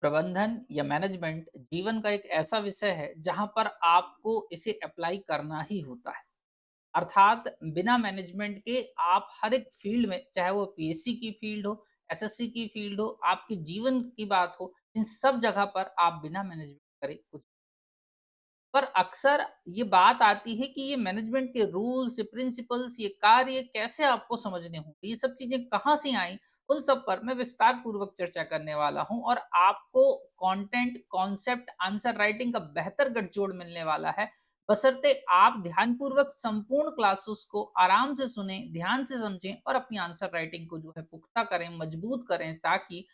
प्रबंधन या मैनेजमेंट जीवन का एक ऐसा विषय है जहां पर आपको इसे अप्लाई करना ही होता है। अर्थात बिना मैनेजमेंट के आप हर एक फील्ड में, चाहे वो पीएससी की फील्ड हो, एसएससी की फील्ड हो, आपके जीवन की बात हो, इन सब जगह पर आप बिना मैनेजमेंट करे कुछ। पर अक्सर ये बात आती है कि ये मैनेजमेंट के रूल्स, ये प्रिंसिपल्स, ये कार्य कैसे आपको समझने होंगे, ये सब चीजें कहाँ से आई, उन सब पर मैं विस्तार पूर्वक चर्चा करने वाला हूं और आपको कंटेंट, कॉन्सेप्ट, आंसर राइटिंग का बेहतर गठजोड़ मिलने वाला है। बशर्ते आप ध्यानपूर्वक संपूर्ण क्लासेस को आराम से सुने, ध्यान से समझें और अपनी आंसर राइटिंग को जो है पुख्ता करें, मजबूत करें, ताकि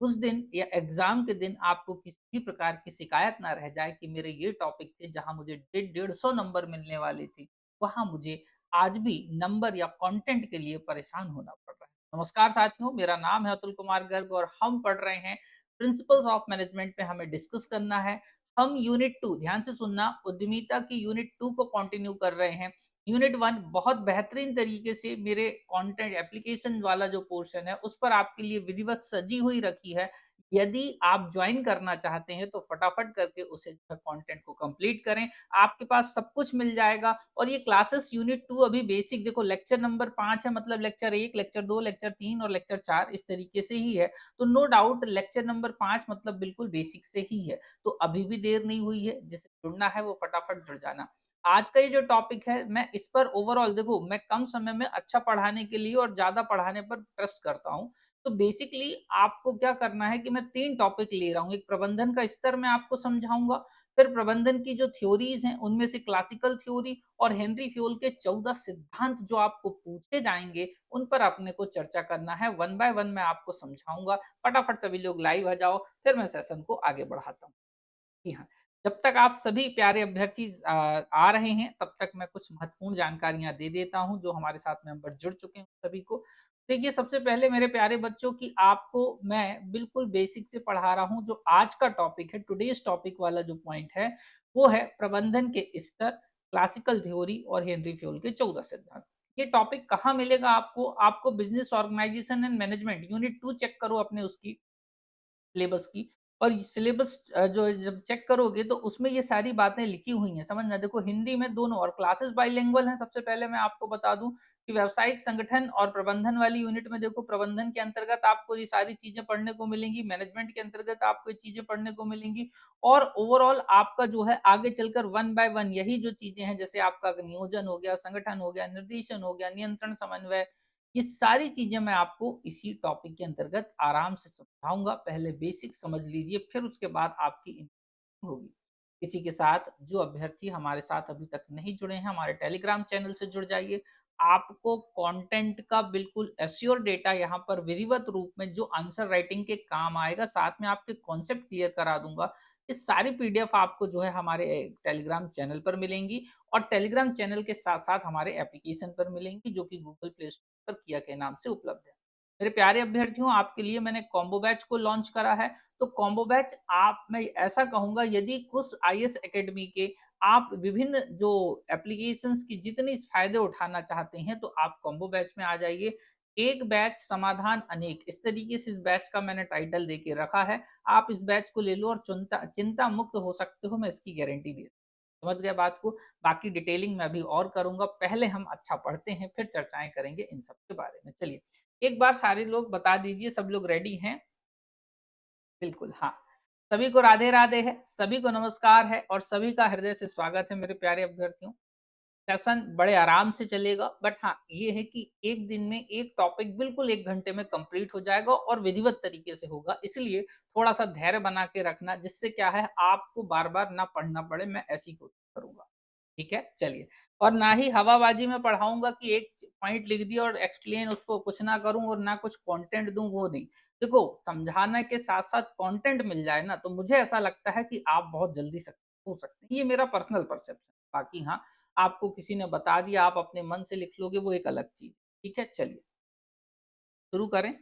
उस दिन या एग्जाम के दिन आपको किसी भी प्रकार की शिकायत ना रह जाए कि मेरे ये टॉपिक थे जहां मुझे 150 नंबर मिलने वाले थे, वहां मुझे आज भी नंबर या कंटेंट के लिए परेशान होना पड़ रहा है। नमस्कार साथियों, मेरा नाम है अतुल कुमार गर्ग और हम पढ़ रहे हैं प्रिंसिपल्स ऑफ मैनेजमेंट पे। हमें डिस्कस करना है। हम यूनिट 2, ध्यान से सुनना, उद्यमिता की यूनिट 2 को कंटिन्यू कर रहे हैं। यूनिट 1 बहुत बेहतरीन तरीके से मेरे कंटेंट एप्लीकेशन वाला जो पोर्शन है उस पर आपके लिए विधिवत सजी हुई रखी है। यदि आप ज्वाइन करना चाहते हैं तो फटाफट करके उसे जो है कंटेंट को कंप्लीट करें। आपके पास सब कुछ मिल जाएगा। और ये क्लासेस यूनिट 2 अभी बेसिक, देखो लेक्चर नंबर 5 है, मतलब लेक्चर 1, लेक्चर 2, लेक्चर 3 और लेक्चर 4 इस तरीके से ही है। तो नो डाउट लेक्चर नंबर 5 मतलब बिल्कुल बेसिक से ही है। तो अभी भी देर नहीं हुई है, जिसे जुड़ना है वो फटाफट जुड़ जाना। आज का ये जो टॉपिक है, मैं इस पर ओवरऑल, देखो मैं कम समय में अच्छा पढ़ाने के लिए और ज्यादा पढ़ाने पर ट्रस्ट करता हूँ। तो बेसिकली आपको क्या करना है कि मैं 3 टॉपिक ले रहा हूँ। एक प्रबंधन का स्तर मैं आपको समझाऊंगा, फिर प्रबंधन की जो थ्योरीज हैं उनमें से क्लासिकल थ्योरी और हेनरी फ्योल के 14 सिद्धांत जो आपको पूछे जाएंगे उन पर अपने को चर्चा करना है। वन बाय वन मैं आपको समझाऊंगा। फटाफट सभी लोग लाइव आ जाओ, फिर मैं सेशन को आगे बढ़ाता हूँ। जी हाँ, जब तक आप सभी प्यारे अभ्यर्थी आ रहे हैं, तब तक मैं कुछ महत्वपूर्ण जानकारियाँ दे देता हूँ, जो हमारे साथ मेंबर जुड़ चुके हैं सभी को। देखिए, सबसे पहले मेरे प्यारे बच्चों की आपको मैं बिल्कुल बेसिक से पढ़ा रहा हूँ। जो आज का टॉपिक है, टुडेज़ टॉपिक वाला जो पॉइंट है, वो है प्रबंधन के स्तर, क्लासिकल थ्योरी और हेनरी फ्योल के 14 सिद्धांत। ये टॉपिक कहाँ मिलेगा आपको? आपको business organisation and management unit 2 चेक करो अपने उसकी सिलेबस की। और ये सिलेबस जो जब चेक करोगे तो उसमें ये सारी बातें लिखी हुई हैं, समझना। देखो हिंदी में दोनों, और क्लासेस बाइलिंगुअल हैं। सबसे पहले मैं आपको बता दूं कि व्यावसायिक संगठन और प्रबंधन वाली यूनिट में देखो, प्रबंधन के अंतर्गत आपको ये सारी चीजें पढ़ने को मिलेंगी, मैनेजमेंट के अंतर्गत आपको ये चीजें पढ़ने को मिलेंगी। और ओवरऑल आपका जो है आगे चलकर वन बाय वन यही जो चीजें हैं, जैसे आपका नियोजन हो गया, संगठन हो गया, निर्देशन हो गया, नियंत्रण समन्वय, ये सारी चीजें मैं आपको इसी टॉपिक के अंतर्गत आराम से समझाऊंगा। पहले बेसिक समझ लीजिए, फिर उसके बाद आपकी होगी। इसी के साथ जो अभ्यर्थी हमारे साथ अभी तक नहीं जुड़े हैं, हमारे टेलीग्राम चैनल से जुड़ जाइए। आपको कंटेंट का बिल्कुल एश्योर डेटा यहाँ पर विधिवत रूप में जो आंसर राइटिंग के काम आएगा, साथ में आपके कॉन्सेप्ट क्लियर करा दूंगा। इस सारी पीडीएफ आपको जो है हमारे टेलीग्राम चैनल पर मिलेंगी और टेलीग्राम चैनल के साथ साथ हमारे एप्लीकेशन पर मिलेंगी, जो कि गूगल प्ले स्टोर पर किया के नाम से उपलब्ध है। मेरे प्यारे अभ्यर्थियों, आपके लिए मैंने कॉम्बो बैच को लॉन्च करा है। तो कॉम्बो बैच, आप मैं ऐसा कहूंगा, यदि कुछ आईएएस एकेडमी के आप विभिन्न जो एप्लीकेशंस की जितनी फायदे उठाना चाहते हैं, तो आप कॉम्बो बैच में आ जाइए। एक बैच समाधान अनेक, इस तरीके से इस बैच का मैंने टाइटल देके रखा है। आप इस बैच को ले लो और चिंता चिंता मुक्त हो सकते हो, मैं इसकी गारंटी दे, समझ गए बात को। बाकी डिटेलिंग मैं अभी और करूंगा, पहले हम अच्छा पढ़ते हैं, फिर चर्चाएं करेंगे इन सब के बारे में। चलिए, एक बार सारे लोग बता दीजिए, सब लोग रेडी हैं? बिल्कुल, हाँ। सभी को राधे राधे है, सभी को नमस्कार है और सभी का हृदय से स्वागत है मेरे प्यारे अभ्यर्थियों। सेशन बड़े आराम से चलेगा, बट हाँ, ये है कि एक दिन में एक टॉपिक बिल्कुल 1 घंटे में कंप्लीट हो जाएगा और विधिवत तरीके से होगा। इसलिए थोड़ा-सा धैर्य बना के रखना, जिससे क्या है, आपको बार-बार ना पढ़ना पड़े, मैं ऐसी कोशिश करूँगा। ठीक है? चलिए। और ना ही हवाबाजी में पढ़ाऊँगा कि एक पॉइंट लिख दिया और एक्सप्लेन उसको कुछ ना करूँ और ना कुछ कंटेंट दूँ, वो नहीं। देखो, समझाने के साथ-साथ कंटेंट मिल जाए ना, तो मुझे ऐसा लगता है कि आप बहुत जल्दी सक्सेस हो सकते हैं। ये मेरा पर्सनल परसेप्शन है। बाकी हाँ, आपको किसी ने बता दिया, आप अपने मन से लिख लोगे, वो एक अलग चीज़। ठीक है? चलिए, शुरू करें?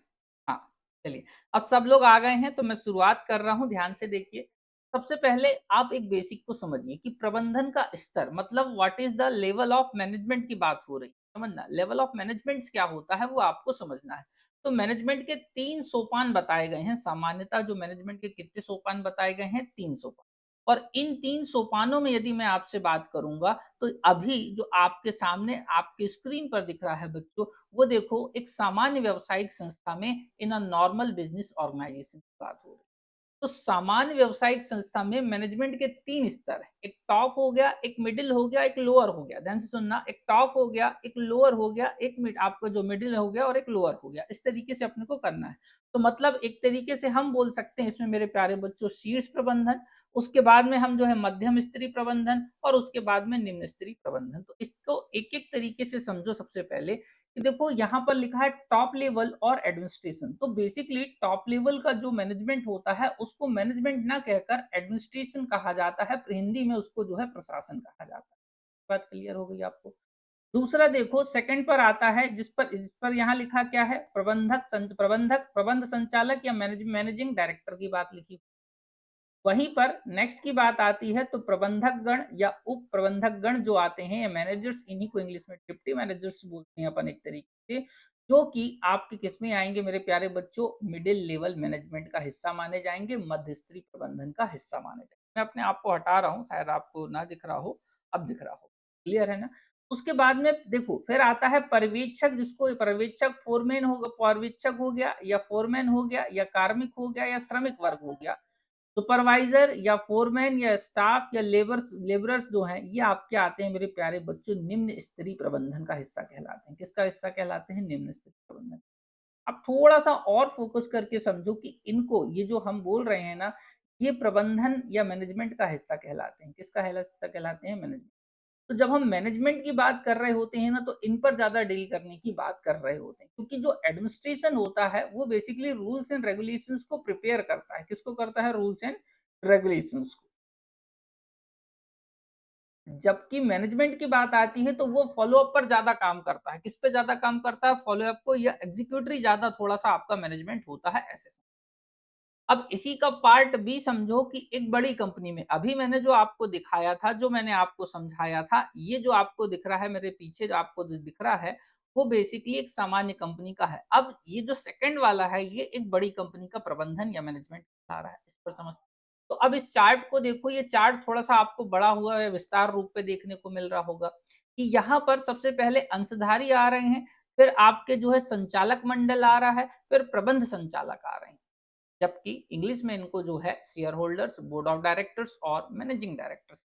हाँ, चलिए। अब सब लोग आ गए हैं तो मैं शुरुआत कर रहा हूँ, ध्यान से देखिए। सबसे पहले आप एक बेसिक को समझिए कि प्रबंधन का स्तर मतलब what is the level of management की बात हो रही है, समझना। लेवल ऑफ मैनेजमेंट क्या होता है वो आपको समझना है। तो मैनेजमेंट के 3 सोपान बताए गए हैं। सामान्यतः जो मैनेजमेंट के कितने सोपान बताए गए हैं? 3 सोपान। और इन 3 सोपानों में यदि मैं आपसे बात करूँगा, तो अभी जो आपके सामने आपकी स्क्रीन पर दिख रहा है बच्चों, वो देखो एक सामान्य व्यावसायिक संस्था में इन अ नॉर्मल बिज़नेस ऑर्गनाइज़ेशन की बात हो रही है। तो सामान्य व्यावसायिक संस्था में मैनेजमेंट के 3 स्तर हैं। एक टॉप हो गया, एक मिडल हो गया, एक लोअर हो गया। ध्यान से सुनना, एक टॉप हो गया, एक लोअर हो गया, एक मिड आपका जो मिडल हो गया और एक लोअर हो गया। इस तरीके से अपने को करना है। तो मतलब एक तरीके से हम बोल सकते हैं इसमें मेरे प्यारे बच्चों शीर्ष प्रबंधन, उसके बाद में हम जो है मध्यम स्तरीय प्रबंधन और उसके बाद में निम्न स्तरीय प्रबंधन। तो इसको एक-एक तरीके से समझो सबसे पहले कि देखो यहाँ पर लिखा है टॉप लेवल और एडमिनिस्ट्रेशन। तो बेसिकली टॉप लेवल का जो मैनेजमेंट होता है उसको मैनेजमेंट ना कहकर एडमिनिस्ट्रेशन कहा जाता है। हिंदी में उसको जो है प्रशासन कहा जाता है। बात क्लियर हो गई आपको? दूसरा देखो सेकंड पर आता है जिस पर यहाँ लिखा क्या है? प्रबंधक, प्रबंध संचालक या मैनेजिंग डायरेक्टर की बात लिखी। वहीं पर नेक्स्ट की बात आती है तो प्रबंधक गण या उप प्रबंधक गण जो आते हैं या मैनेजर्स, इन्हीं को इंग्लिश में डिप्टी मैनेजर्स बोलते हैं अपन एक तरीके से, जो कि आपके किसमें आएंगे मेरे प्यारे बच्चों? मिडिल लेवल मैनेजमेंट का हिस्सा माने जाएंगे, मध्य स्तरीय प्रबंधन का हिस्सा माने जाएंगे। मैं अपने आप को हटा रहा हूँ, शायद आपको ना दिख रहा हो, अब दिख रहा हो। क्लियर है ना? उसके बाद में देखो फिर आता है पर्यवेक्षक, जिसको पर्यवेक्षक फोरमैन होगा, पर्यवेक्षक हो गया या फोरमैन हो गया या कार्मिक हो गया या श्रमिक वर्ग हो गया। सुपरवाइजर या फोरमैन या स्टाफ या लेबरर्स जो हैं, ये आपके आते हैं मेरे प्यारे बच्चों निम्न स्तरीय प्रबंधन का हिस्सा कहलाते हैं। किसका हिस्सा कहलाते हैं? निम्न स्तरीय प्रबंधन। अब थोड़ा-सा और फ़ोकस करके समझो कि इनको ये जो हम बोल रहे हैं ना, ये प्रबंधन या मैनेजमेंट का हिस्सा कहलाते हैं। किसका हिस्सा कहलाते हैं? मैनेजमेंट। तो जब हम मैनेजमेंट की बात कर रहे होते हैं ना, तो इन पर ज़्यादा डील करने की बात कर रहे होते हैं। क्योंकि जो एडमिनिस्ट्रेशन होता है, वो बेसिकली रूल्स एंड रेगुलेशंस को प्रिपेयर करता है। किसको करता है? रूल्स एंड रेगुलेशंस को। जबकि मैनेजमेंट की बात आती है, तो वो फ़ॉलो अप पर ज़्यादा काम करता है। किस पे ज़्यादा काम करता है? फ़ॉलो अप को या एग्ज़ीक्यूटरी ज़्यादा थोड़ा-सा आपका मैनेजमेंट होता है, ऐसे। अब इसी का पार्ट बी समझो कि एक बड़ी कंपनी में अभी मैंने जो आपको दिखाया था, जो मैंने आपको समझाया था, ये जो आपको दिख रहा है मेरे पीछे जो आपको दिख रहा है, वो बेसिकली एक सामान्य कंपनी का है। अब ये जो सेकंड वाला है, ये एक बड़ी कंपनी का प्रबंधन या मैनेजमेंट बता रहा है। इस पर समझ तो अब इस चार्ट को देखो, ये चार्ट थोड़ा-सा आपको बड़ा हुआ है, विस्तार रूप में देखने को मिल रहा होगा कि यहाँ पर सबसे पहले अंशधारी आ रहे हैं, फिर आपके जो है संचालक मंडल आ रहा है, फिर प्रबंध संचालक आ रहे हैं। जबकि इंग्लिश में इनको जो है share holders, board of directors और मैनेजिंग डायरेक्टर्स।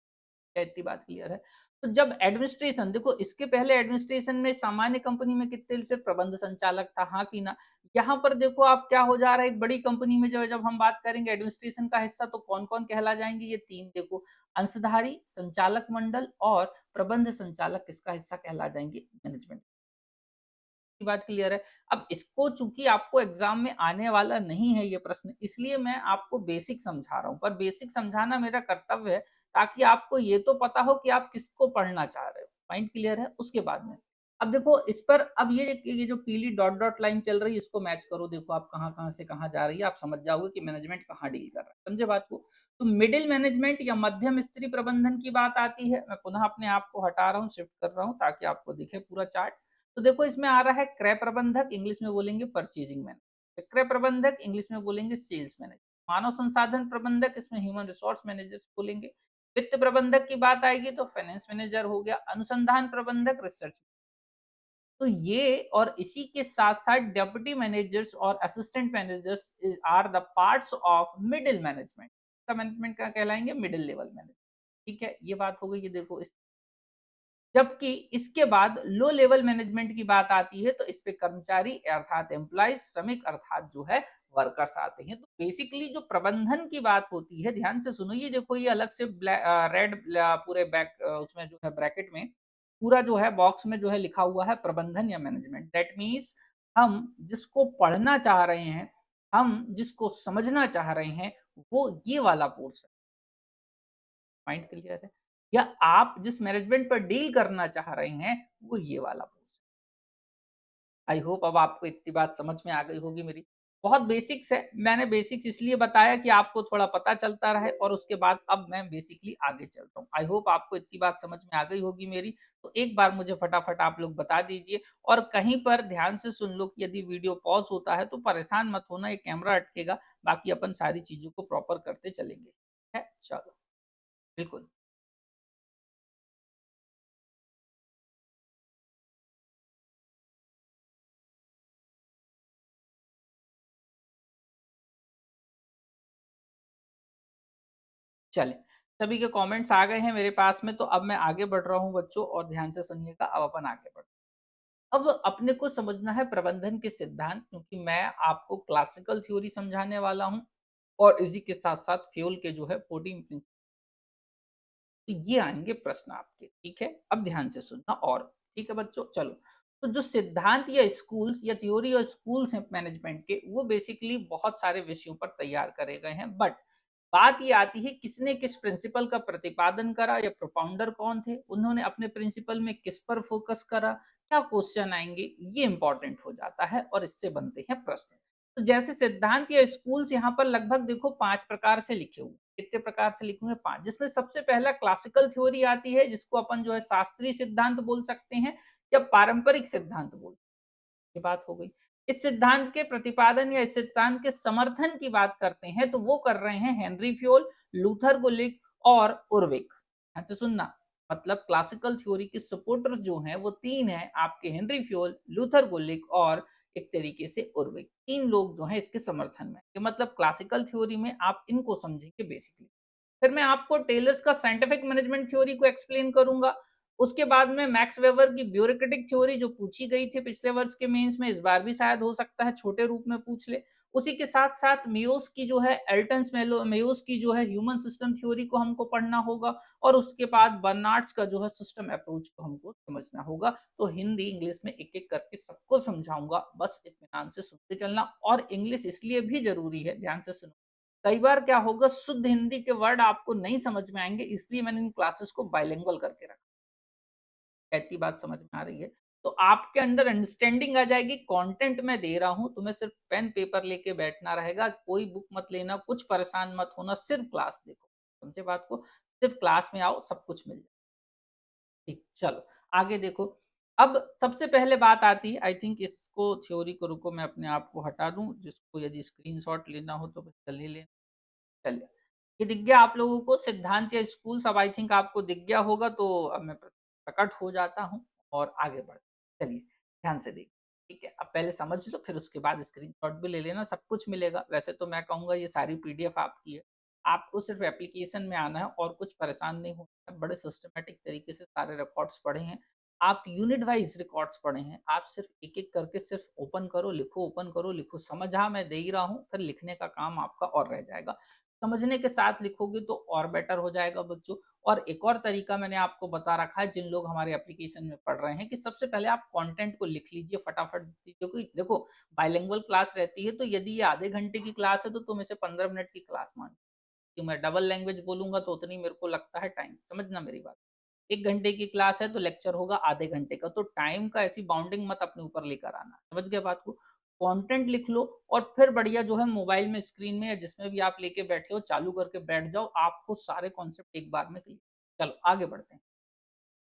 क्या इतनी बात क्लियर है? तो जब एडमिनिस्ट्रेशन देखो, इसके पहले एडमिनिस्ट्रेशन में सामान्य कंपनी में कितने सिर्फ प्रबंध संचालक था, हाँ कि ना? यहाँ पर देखो आप क्या हो जा रहा है, एक बड़ी कंपनी में जो है जब हम बात करेंगे एडमिनिस्ट्रेशन का हिस्सा, तो कौन-कौन कहला जाएंगे? ये 3 देखो, अंशधारी, संचालक मंडल और प्रबंध संचालक किसका हिस्सा कहला जाएंगे? मैनेजमेंट की बात क्लियर है। अब इसको चूँकि आपको एग्ज़ाम में आने वाला नहीं है ये प्रश्न, इसलिए मैं आपको बेसिक समझा रहा हूँ। पर बेसिक समझाना मेरा कर्तव्य है, ताकि आपको ये तो पता हो कि आप किसको पढ़ना चाह रहे हो। पॉइंट क्लियर है? उसके बाद में अब देखो इस पर अब ये जो पीली डॉट-डॉट लाइन चल रही है, इसको मैच करो। देखो आप कहाँ-कहाँ से कहाँ जा रही है, आप समझ जाओगे कि मैनेजमेंट कहाँ डील कर रहा है। समझे बात को? तो मिडल मैनेजमेंट या मध्यम स्तरीय प्रबंधन की बात आती है। मैं पुनः अपने आप को हटा रहा हूँ, शिफ्ट कर रहा हूँ ताकि आपको दिखे पूरा चार्ट। तो देखो इसमें आ रहा है क्रय प्रबंधक, इंग्लिश में बोलेंगे परचेजिंग मैनेजर। विक्रय प्रबंधक इंग्लिश में बोलेंगे सेल्स मैनेजर। मानव संसाधन प्रबंधक इसमें ह्यूमन रिसोर्स मैनेजर्स बोलेंगे। वित्त प्रबंधक की बात आएगी तो फाइनेंस मैनेजर हो गया। अनुसंधान प्रबंधक रिसर्च। तो ये और इसी के साथ-साथ डेप्यूटी मैनेजर्स और assistant managers are the parts of middle management. का मैनेजमेंट क्या कहलाएँगे? Middle level manager. ठीक है? ये बात हो गई। ये देखो इस जबकि इसके बाद लो लेवल मैनेजमेंट की बात आती है, तो इस पे कर्मचारी अर्थात एम्प्लॉइज, श्रमिक अर्थात जो है वर्कर्स आते हैं। तो बेसिकली जो प्रबंधन की बात होती है, ध्यान से सुनो। ये देखो ये अलग से रेड पूरे उसमें जो है ब्रैकेट में पूरा जो है बॉक्स में जो है लिखा हुआ है प्रबंधन या मैनेजमेंट। दैट मीन्स हम जिसको पढ़ना चाह रहे हैं, हम जिसको समझना चाह रहे हैं, वो ये वाला पोर्शन। पॉइंट क्लियर है? या आप जिस मैनेजमेंट पर डील करना चाह रहे हैं, वो ये वाला पोर्शन। आई होप अब आपको इतनी बात समझ में आ गई होगी मेरी। बहुत बेसिक्स है, मैंने बेसिक्स इसलिए बताया कि आपको थोड़ा पता चलता रहे और उसके बाद अब मैं बेसिकली आगे चलता हूँ। आई होप आपको इतनी बात समझ में आ गई होगी मेरी, तो एक बार मुझे फटाफट आप लोग बता दीजिए और कहीं पर ध्यान से सुन लो कि यदि वीडियो पॉज़ होता है तो परेशान मत होना, ये कैमरा अटकेगा, बाकी अपन सारी चीज़ों को प्रॉपर करते चलेंगे। है? चलो, बिल्कुल। चलें, सभी के कमेंट्स आ गए हैं मेरे पास में, तो अब मैं आगे बढ़ रहा हूँ बच्चों और ध्यान से सुनिएगा, अब अपन आगे बढ़ते हैं। अब अपने को समझना है प्रबंधन के सिद्धांत, क्योंकि मैं आपको क्लासिकल थ्योरी समझाने वाला हूँ और इसी के साथ-साथ फ्यूल के जो है 14 प्रिंसिपल, तो ये आएँगे प्रश्न आपके, ठीक है? अब ध्यान से सुनना और, ठीक है बच्चों? चलो, तो जो सिद्धांत या स्कूल्स या थ्योरी और स्कूल्स हैं मैनेजमेंट के, वो बेसिकली बहुत सारे विषयों पर तैयार करे गए हैं, बट बात ये आती है किसने किस प्रिंसिपल का प्रतिपादन करा या प्रोपाउंडर कौन थे, उन्होंने अपने प्रिंसिपल में किस पर फोकस करा, क्या क्वेश्चन आएँगे, ये इम्पोर्टेंट हो जाता है और इससे बनते हैं प्रश्न। तो जैसे सिद्धांत या स्कूल्स यहाँ पर लगभग देखो 5 प्रकार से लिखे हुए हैं। कितने प्रकार से लिखे हुए हैं? 5, जिसमें सबसे पहला क्लासिकल थ्योरी आती है, जिसको अपन जो है शास्त्रीय सिद्धांत बोल सकते हैं या पारंपरिक सिद्धांत बोल, ये बात हो गई। इस सिद्धांत के प्रतिपादन या इस सिद्धांत के समर्थन की बात करते हैं तो वो कर रहे हैं हेनरी फ्योल, लूथर गुलिक और उर्विक। ध्यान से सुनना, मतलब क्लासिकल थ्योरी के सपोर्टर्स जो हैं वो 3 हैं, आपके हेनरी फ्योल, लूथर गुलिक और एक तरीके से उर्विक। 3 लोग जो हैं इसके समर्थन में। कि मतलब क्लासिकल थ्योरी में आप इनको समझेंगे बेसिकली। फिर मैं आपको टेलर्स का साइंटिफिक मैनेजमेंट थ्योरी को एक्सप्लेन करूँगा। उसके बाद में मैक्स वेबर की ब्यूरोक्रेटिक थ्योरी जो पूछी गई थी पिछले वर्ष के मेंस में, इस बार भी शायद हो सकता है छोटे रूप में पूछ ले। उसी के साथ-साथ मेयोस की जो है एल्टन्स मेलो मेयोस की जो है ह्यूमन सिस्टम थ्योरी को हमको पढ़ना होगा और उसके बाद बर्नार्ड्स का जो है सिस्टम अप्रोच को हमको समझना होगा। तो हिंदी, इंग्लिश में एक-एक करके सबको समझाऊँगा, बस इत्मीनान से सुनते चलना और इंग्लिश इसलिए भी ज़रूरी है, ध्यान से सुनो। कई बार क्या होगा शुद्ध हिंदी के वर्ड आपको नहीं समझ में आएँगे, इसलिए मैंने इन क्लासेस को बाइलिंगुअल करके रखा। कहती बात समझ में आ रही है? तो आपके अंदर अंडरस्टैंडिंग आ जाएगी, कंटेंट मैं दे रहा हूँ, तुम्हें सिर्फ पेन पेपर लेके बैठना रहेगा, कोई बुक मत लेना, कुछ परेशान मत होना, सिर्फ क्लास देखो। समझे बात को? सिर्फ क्लास में आओ, सब कुछ मिल जाए। ठीक, चलो आगे देखो। अब सबसे पहले बात आती है, आई थिंक इसको थ्योरी को रुको मैं अपने आप को हटा दूँ, जिसको यदि स्क्रीनशॉट लेना हो तो चल ही लें। चलिए, ये दिख गया आप लोगों को सिद्धांत या स्कूल्स, अब आई थिंक आपको दिख गया होगा, तो अब मैं प्रकट हो जाता हूँ और आगे बढ़ते चलिए, ध्यान से देखिए, ठीक है? अब पहले समझ लो फिर उसके बाद स्क्रीनशॉट भी ले लेना, सब कुछ मिलेगा। वैसे तो मैं कहूँगा ये सारी पीडीएफ आपकी है, आपको सिर्फ एप्लीकेशन में आना है और कुछ परेशान नहीं होना है, बड़े सिस्टमैटिक तरीके से सारे रिकॉर्ड्स पढ़े हैं। आप यूनिट वाइज़ रिकॉर्ड्स पढ़े हैं, आप सिर्फ एक-एक करके सिर्फ ओपन करो, लिखो। समझा मैं दे ही रहा हूँ, फिर लिखने का काम आपका और रह जाएगा। समझने के साथ लिखोगे तो और बेटर हो जाएगा बच्चों। और एक और तरीका मैंने आपको बता रखा है जिन लोग हमारे एप्लीकेशन में पढ़ रहे हैं कि सबसे पहले आप कंटेंट को लिख लीजिए फटाफट, क्योंकि देखो बाइलिंगुअल क्लास रहती है, तो यदि ये आधे घंटे की क्लास है तो तुम इसे 15 मिनट की क्लास मान, कि मैं डबल लैंग्वेज बोलूंगा तो उतनी मेरे को लगता है टाइम, समझना मेरी बात। 1 घंटे की क्लास है तो लेक्चर होगा आधे घंटे का, तो टाइम का ऐसी बाउंडिंग मत अपने ऊपर लेकर आना। समझ गए बात को? कंटेंट लिख लो और फिर बढ़िया जो है मोबाइल में स्क्रीन में या जिसमें भी आप लेके बैठे हो चालू करके बैठ जाओ, आपको सारे कॉन्सेप्ट एक बार में क्लियर। चलो आगे बढ़ते हैं।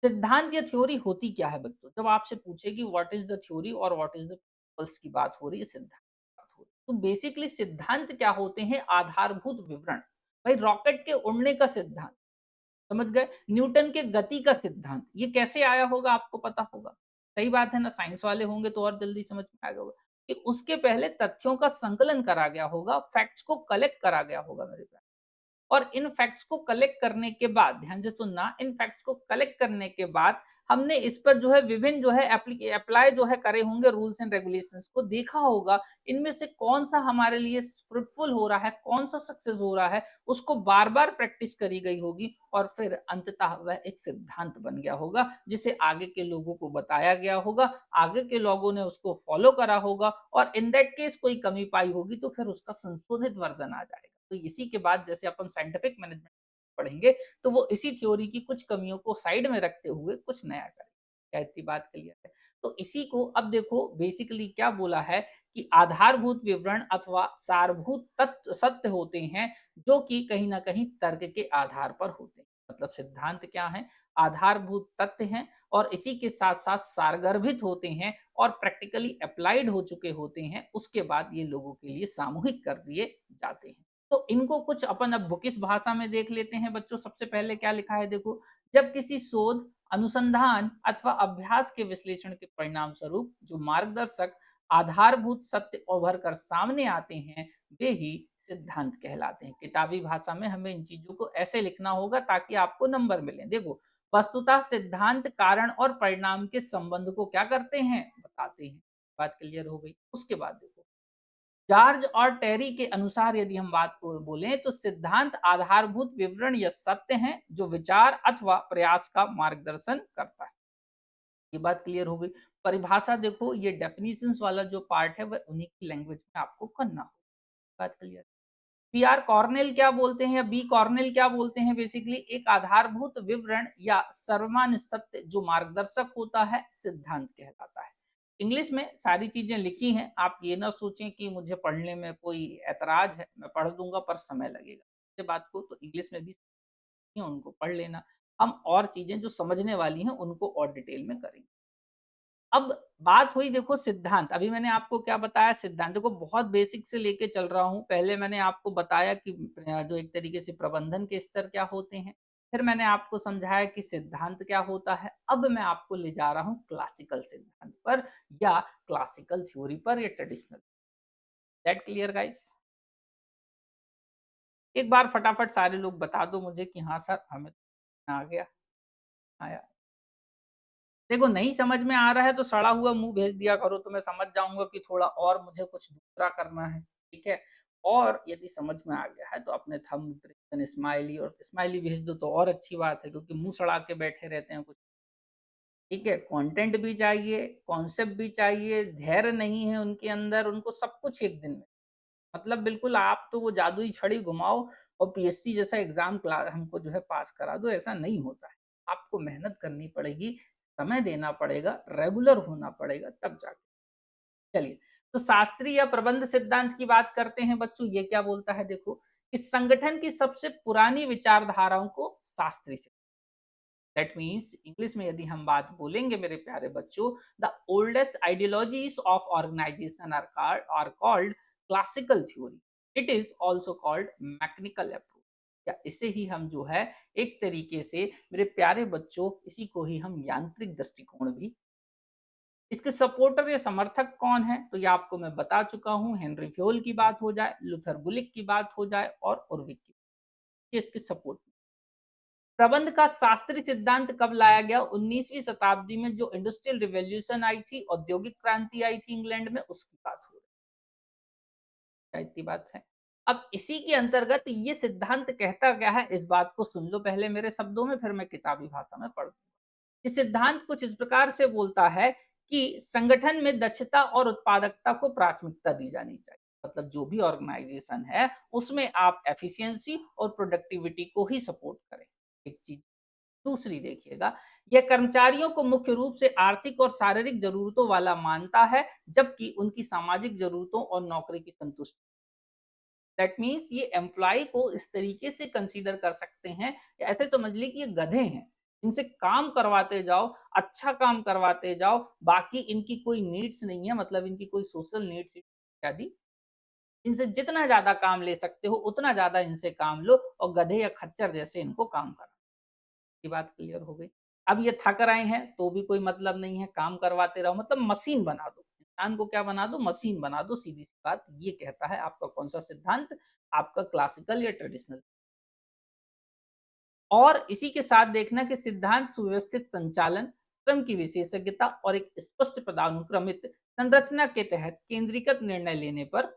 सिद्धांत या थ्योरी होती क्या है बच्चों? जब आपसे पूछे कि व्हाट इज़ द थ्योरी और व्हाट इज़ द प्रिंसिपल्स की बात हो रही है, सिद्धांत की बात हो रही है। तो बेसिकली सिद्धांत क्या होते हैं? आधारभूत विवरण। भाई रॉकेट के उड़ने का सिद्धांत, समझ गए? न्यूटन के गति का सिद्धांत, ये कैसे आया होगा आपको पता होगा। सही बात है ना? साइंस वाले होंगे तो और जल्दी समझ में आएगा होगा कि उसके पहले तथ्यों का संकलन करा गया होगा, फैक्ट्स को कलेक्ट करा गया होगा मेरे प्यारे। और इन फैक्ट्स को कलेक्ट करने के बाद ध्यान से सुनना, इन फैक्ट्स को कलेक्ट करने के बाद हमने इस पर जो है विभिन्न जो है अप्लाई जो है करे होंगे रूल्स एंड रेगुलेशंस को, देखा होगा इनमें से कौन-सा हमारे लिए फ्रूटफुल हो रहा है, कौन-सा सक्सेस हो रहा है, उसको बार-बार प्रैक्टिस करी गई होगी और फिर अंततः वह एक सिद्धांत बन गया होगा, जिसे आगे के लोगों को बताया गया होगा, आगे के लोगों ने उसको फॉलो करा होगा और इन दैट केस कोई कमी पाई होगी तो फिर उसका संशोधित वर्ज़न आ जाएगा। तो इसी के बाद जैसे अपन साइंटिफिक मैनेजमेंट पढ़ेंगे, तो वो इसी थ्योरी की कुछ कमियों को साइड में रखते हुए कुछ नया करें। क्या इतनी बात क्लियर है? तो इसी को अब देखो बेसिकली क्या बोला है कि आधारभूत विवरण अथवा सारभूत तत्व सत्य होते हैं जो कि कहीं न कहीं तर्क के आधार पर होते हैं। मतलब सिद्धांत क्या है? आधारभूत तथ्य हैं और इसी के साथ-साथ सारगर्भित होते हैं और प्रैक्टिकली अप्लाइड हो चुके होते हैं, उसके बाद ये लोगों के लिए सामूहिक कर दिए जाते हैं। तो इनको कुछ अपन अब बुकिश भाषा में देख लेते हैं बच्चों। सबसे पहले क्या लिखा है देखो, जब किसी शोध, अनुसंधान अथवा अभ्यास के विश्लेषण के परिणाम स्वरूप जो मार्गदर्शक आधारभूत सत्य उभर कर सामने आते हैं, वे ही सिद्धांत कहलाते हैं। किताबी भाषा में हमें इन चीजों को ऐसे लिखना होगा ताकि आपको नंबर मिले। देखो, वस्तुतः सिद्धांत कारण और परिणाम के संबंध को क्या करते हैं? बताते हैं। बात क्लियर हो गई। उसके बाद देखो, जॉर्ज और टेरी के अनुसार यदि हम बात को बोलें तो सिद्धांत आधारभूत विवरण या सत्य हैं जो विचार अथवा प्रयास का मार्गदर्शन करता है। ये बात क्लियर हो गई। परिभाषा देखो, ये डेफिनेशंस वाला जो पार्ट है वह उन्हीं की लैंग्वेज में आपको करना होगा। बात क्लियर। पीआर कॉर्नेल क्या बोलते हैं या बी कॉर्नेल क्या बोलते हैं? बेसिकली एक आधारभूत विवरण या सर्वमान्य सत्य जो मार्गदर्शक होता है, सिद्धांत कहलाता है। इंग्लिश में सारी चीजें लिखी हैं, आप ये ना सोचें कि मुझे पढ़ने में कोई ऐतराज है, मैं पढ़ दूंगा पर समय लगेगा। ये बात को तो इंग्लिश में भी उनको पढ़ लेना। हम और चीजें जो समझने वाली हैं उनको और डिटेल में करेंगे। अब बात हुई देखो सिद्धांत। अभी मैंने आपको क्या बताया? सिद्धांत। देखो, बहुत बेसिक से लेके चल रहा हूँ। पहले मैंने आपको बताया कि जो एक तरीके से प्रबंधन के स्तर क्या होते हैं। फिर मैंने आपको समझाया कि सिद्धांत क्या होता है। अब मैं आपको ले जा रहा हूँ क्लासिकल सिद्धांत पर या क्लासिकल थ्योरी पर या ट्रेडिशनल। That clear guys? एक बार फटाफट सारे लोग बता दो मुझे कि हाँ सर, हमें आ गया, आया। देखो, नहीं समझ में आ रहा है तो सड़ा हुआ मुँह भेज दिया करो, तो मैं समझ जाऊँगा कि थोड़ा और मुझे कुछ दूसरा करना है, ठीक है? और यदि समझ में आ गया है तो अपने थंब, स्माइली और स्माइली भेज दो तो और अच्छी बात है, क्योंकि मुँह सड़ा के बैठे रहते हैं कुछ। ठीक है? कंटेंट भी चाहिए, कॉन्सेप्ट भी चाहिए, धैर्य नहीं है उनके अंदर, उनको सब कुछ एक दिन में। मतलब बिल्कुल आप तो वो जादुई छड़ी घुमाओ और पीएससी जैसा एग्ज़ाम क्ला हमको जो है पास करा दो, ऐसा नहीं होता है। आपको मेहनत करनी पड़ेगी, समय देना पड़ेगा, रेगुलर होना पड़ेगा, तब जाके। चलिए, तो शास्त्रीय या प्रबंध सिद्धांत की बात करते हैं बच्चों। ये क्या बोलता है देखो, इस संगठन की सबसे पुरानी विचारधाराओं को शास्त्रीय, दैट मीन्स इंग्लिश में यदि हम बात बोलेंगे मेरे प्यारे बच्चों, the oldest ideologies of organisation are called classical theory. It is also called mechanical approach, या इसे ही हम जो है एक तरीके से मेरे प्यारे बच्चों, इसी को ही हम यांत्रिक दृष्टिकोण भी। इसके सपोर्टर या समर्थक कौन है? तो ये आपको मैं बता चुका हूं। हेनरी फ्योल की बात हो जाए, लूथर बुलिक की बात हो जाए और उर्विक की, ये इसके सपोर्ट। प्रबंध का शास्त्रीय सिद्धांत कब लाया गया? 19वीं शताब्दी में जो इंडस्ट्रियल रिवॉल्यूशन आई थी, औद्योगिक क्रांति आई थी इंग्लैंड में, उसकी बात हो रही है। इतनी बात है। अब इसी के अंतर्गत ये सिद्धांत कहता क्या है, इस बात को सुन लो पहले मेरे शब्दों में, फिर मैं किताबी भाषा में पढ़ दूंगा। ये सिद्धांत कुछ इस प्रकार से बोलता है कि संगठन में दक्षता और उत्पादकता को प्राथमिकता दी जानी चाहिए। मतलब जो भी ऑर्गेनाइजेशन है उसमें आप एफिशिएंसी और प्रोडक्टिविटी को ही सपोर्ट करें। एक चीज। दूसरी देखिएगा, यह कर्मचारियों को मुख्य रूप से आर्थिक और शारीरिक जरूरतों वाला मानता है, जबकि उनकी सामाजिक जरूरतों और नौकरी की संतुष्टि। दैट मीन्स ये एम्प्लॉय को इस तरीके से कंसीडर कर सकते हैं, ऐसे समझ ली कि ये गधे हैं, इनसे काम करवाते जाओ, अच्छा काम करवाते जाओ, बाकी इनकी कोई नीड्स नहीं है, मतलब इनकी कोई सोशल नीड्स इत्यादि। इनसे जितना ज्यादा काम ले सकते हो उतना ज्यादा इनसे काम लो और गधे या खच्चर जैसे इनको काम करो। की बात क्लियर हो गई। अब ये थक रहे हैं तो भी कोई मतलब नहीं है, काम करवाते रहो, मतलब मशीन बना दो। इंसान को क्या बना दो? मशीन बना दो, सीधी सी बात। ये कहता है आपका कौन सा सिद्धांत? आपका क्लासिकल या ट्रेडिशनल। और इसी के साथ देखना कि सिद्धांत सुव्यवस्थित संचालन, श्रम की विशेषज्ञता और एक स्पष्ट पदानुक्रमित संरचना के तहत केंद्रीकृत निर्णय लेने पर।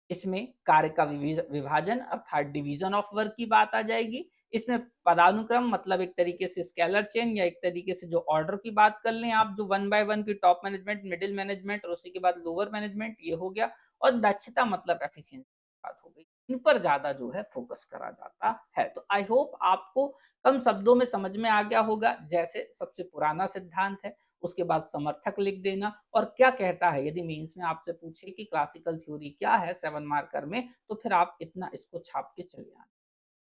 इसमें कार्य का विभाजन अर्थात डिवीजन ऑफ वर्क की बात आ जाएगी। इसमें पदानुक्रम मतलब एक तरीके से स्केलर चेन या एक तरीके से जो ऑर्डर की बात कर लें आप, जो 1 बाय 1 की टॉप मैनेजमेंट, मिडिल मैनेजमेंट और उसी के बाद लोअर मैनेजमेंट, ये हो गया। और दक्षता मतलब एफिशिएंसी बात हो गई। इन पर ज्यादा जो है फोकस करा जाता है। तो आई होप आपको कम शब्दों में समझ में आ गया होगा। जैसे सबसे पुराना सिद्धांत है, उसके बाद समर्थक लिख देना और क्या कहता है, यदि मेंस में आपसे पूछे कि क्लासिकल थ्योरी क्या है 7 मार्कर में, तो फिर आप इतना इसको छाप के चले आना।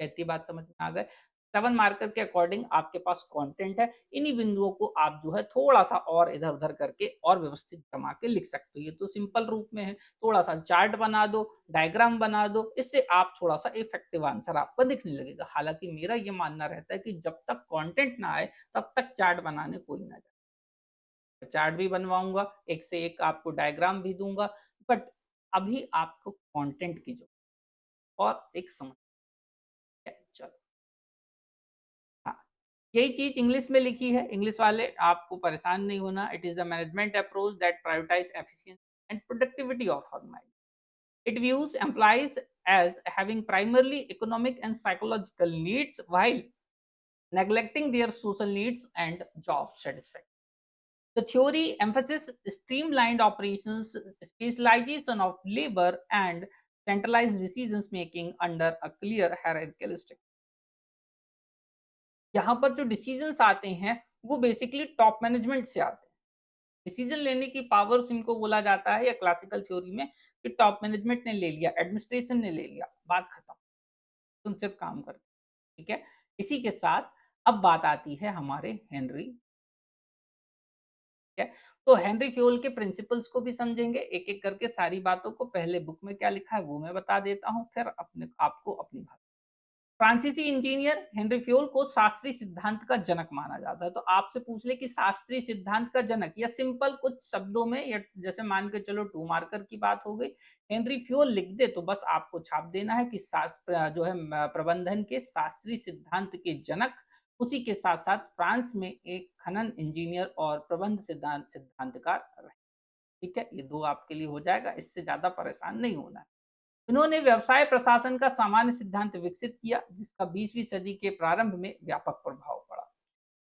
इतनी बात समझ में आ गए। 7 मार्कर के अकॉर्डिंग आपके पास कंटेंट है, इन्हीं बिंदुओं को आप जो है थोड़ा-सा और इधर-उधर करके और व्यवस्थित जमा के लिख सकते हो। ये तो सिंपल रूप में है, थोड़ा-सा चार्ट बना दो, डायग्राम बना दो, इससे आप थोड़ा-सा इफेक्टिव आंसर आपका दिखने लगेगा। हालाँकि मेरा ये मानना रहता है कि जब तक कंटेंट ना आए, तब तक चार्ट बनाने कोई ना जाए। चार्ट भी बनवाऊँगा, एक से एक आपको डायग्राम भी दूँगा, बट अभी आपको कंटेंट की ज़रूरत है और एक समझ है। चलो। हाँ, यही चीज़ इंग्लिश में लिखी है, इंग्लिश वाले आपको परेशान नहीं होना। It is the management approach that prioritise efficiency and productivity of organisation. It views employees as having primarily economic and psychological needs while neglecting their social needs and job satisfaction. The theory emphasizes streamlined operations, specialization of labor, and centralized decisions making under a clear hierarchical structure. यहाँ पर जो decisions आते हैं वो basically top management से आते हैं। Decision लेने की पावर्स इनको बोला जाता है या क्लासिकल थ्योरी में कि टॉप मैनेजमेंट ने ले लिया, एडमिनिस्ट्रेशन ने ले लिया, बात खत्म, तुम सिर्फ काम करो। ठीक है। इसी के साथ अब बात आती है हमारे हेनरी। ठीक है। तो हेनरी फ्यूल के प्रिंसिपल्स को भी समझेंगे एक एक करके सारी बातों को। पहले बुक में क्या लिखा है वो मैं बता देता हूँ, फिर अपने आपको अपनी बात। फ्रांसीसी इंजीनियर हेनरी फ्योल को शास्त्रीय सिद्धांत का जनक माना जाता है। तो आपसे पूछ ले कि शास्त्रीय सिद्धांत का जनक, या सिंपल कुछ शब्दों में, या जैसे मान के चलो 2 मार्कर की बात हो गई, हेनरी फ्योल लिख दे तो बस आपको छाप देना है कि शास्त्र जो है प्रबंधन के शास्त्रीय सिद्धांत के जनक। उसी के साथ साथ फ्रांस में एक खनन इंजीनियर और प्रबंध सिद्धांत सिद्धांतकार रहे। ठीक है, ये दो आपके लिए हो जाएगा, इससे ज्यादा परेशान नहीं होना है। इन्होंने व्यवसाय प्रशासन का सामान्य सिद्धांत विकसित किया जिसका 20वीं सदी के प्रारंभ में व्यापक प्रभाव पड़ा।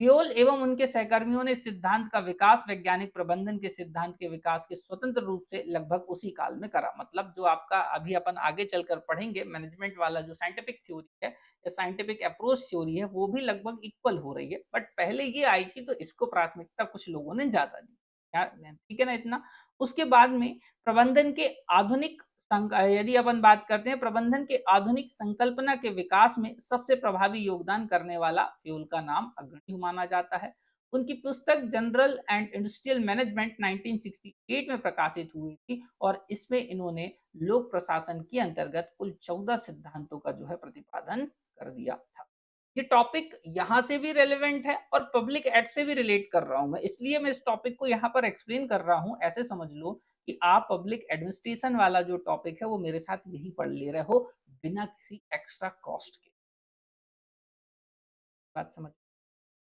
पियोल एवं उनके सहकर्मियों ने इस सिद्धांत का विकास वैज्ञानिक प्रबंधन के सिद्धांत के विकास के स्वतंत्र रूप से लगभग उसी काल में करा। मतलब जो आपका अभी अपन आगे चलकर पढ़ेंगे मैनेजमेंट वाला जो साइंटिफिक थ्योरी है या साइंटिफिक अप्रोच थ्योरी है, वो भी लगभग इक्वल हो रही है। बट पहले ये आई थी तो इसको प्राथमिकता कुछ लोगों ने ज्यादा दी। ठीक है ना इतना। उसके बाद में प्रबंधन के आधुनिक यदि अपन बात करते हैं, प्रबंधन के आधुनिक संकल्पना के विकास में सबसे प्रभावी योगदान करने वाला फ्यूल का नाम अग्रणी माना जाता है। उनकी पुस्तक जनरल एंड इंडस्ट्रियल मैनेजमेंट 1968 में प्रकाशित हुई थी और इसमें इन्होंने लोक प्रशासन के अंतर्गत कुल 14 सिद्धांतों का जो है प्रतिपादन कर दिया था। ये टॉपिक यहाँ से भी रेलेवेंट है और पब्लिक एड से भी रिलेट कर रहा हूँ मैं, इसलिए मैं इस टॉपिक को यहाँ पर एक्सप्लेन कर रहा हूँ। ऐसे समझ लो कि आप पब्लिक एडमिनिस्ट्रेशन वाला जो टॉपिक है वो मेरे साथ यही पढ़ ले रहे हो बिना किसी एक्स्ट्रा कॉस्ट के। बात समझ,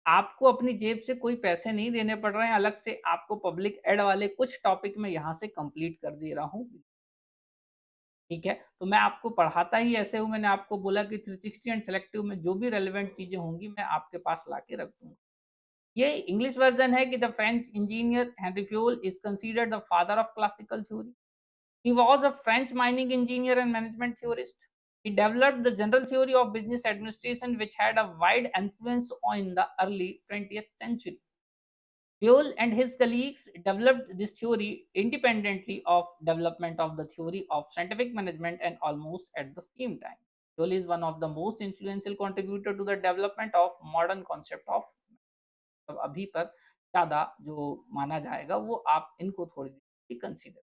आपको अपनी जेब से कोई पैसे नहीं देने पड़ रहे हैं अलग से, आपको पब्लिक एड वाले कुछ टॉपिक में यहाँ से कंप्लीट कर दे रहा हूँ। ठीक है, तो मैं आपको पढ़ाता ही ऐसे हूँ, मैंने आपको बोला कि 360 एंड सेलेक्टिव में जो भी रेलेवेंट चीजें होंगी मैं आपके पास ला के रख दूंगा। ये इंग्लिश वर्जन है कि the French engineer Henry fuel is considered the father of classical theory. He was a French mining engineer and management theorist. He developed the general theory of business administration, which had a wide influence in the early 20th century. Buell and his colleagues developed this theory independently of development of the theory of scientific management and almost at the same time. Buell is one of the most influential contributor to the development of modern concept of अभी पर ज्यादा जो माना जाएगा वो आप इनको थोड़ी देर कंसीडर।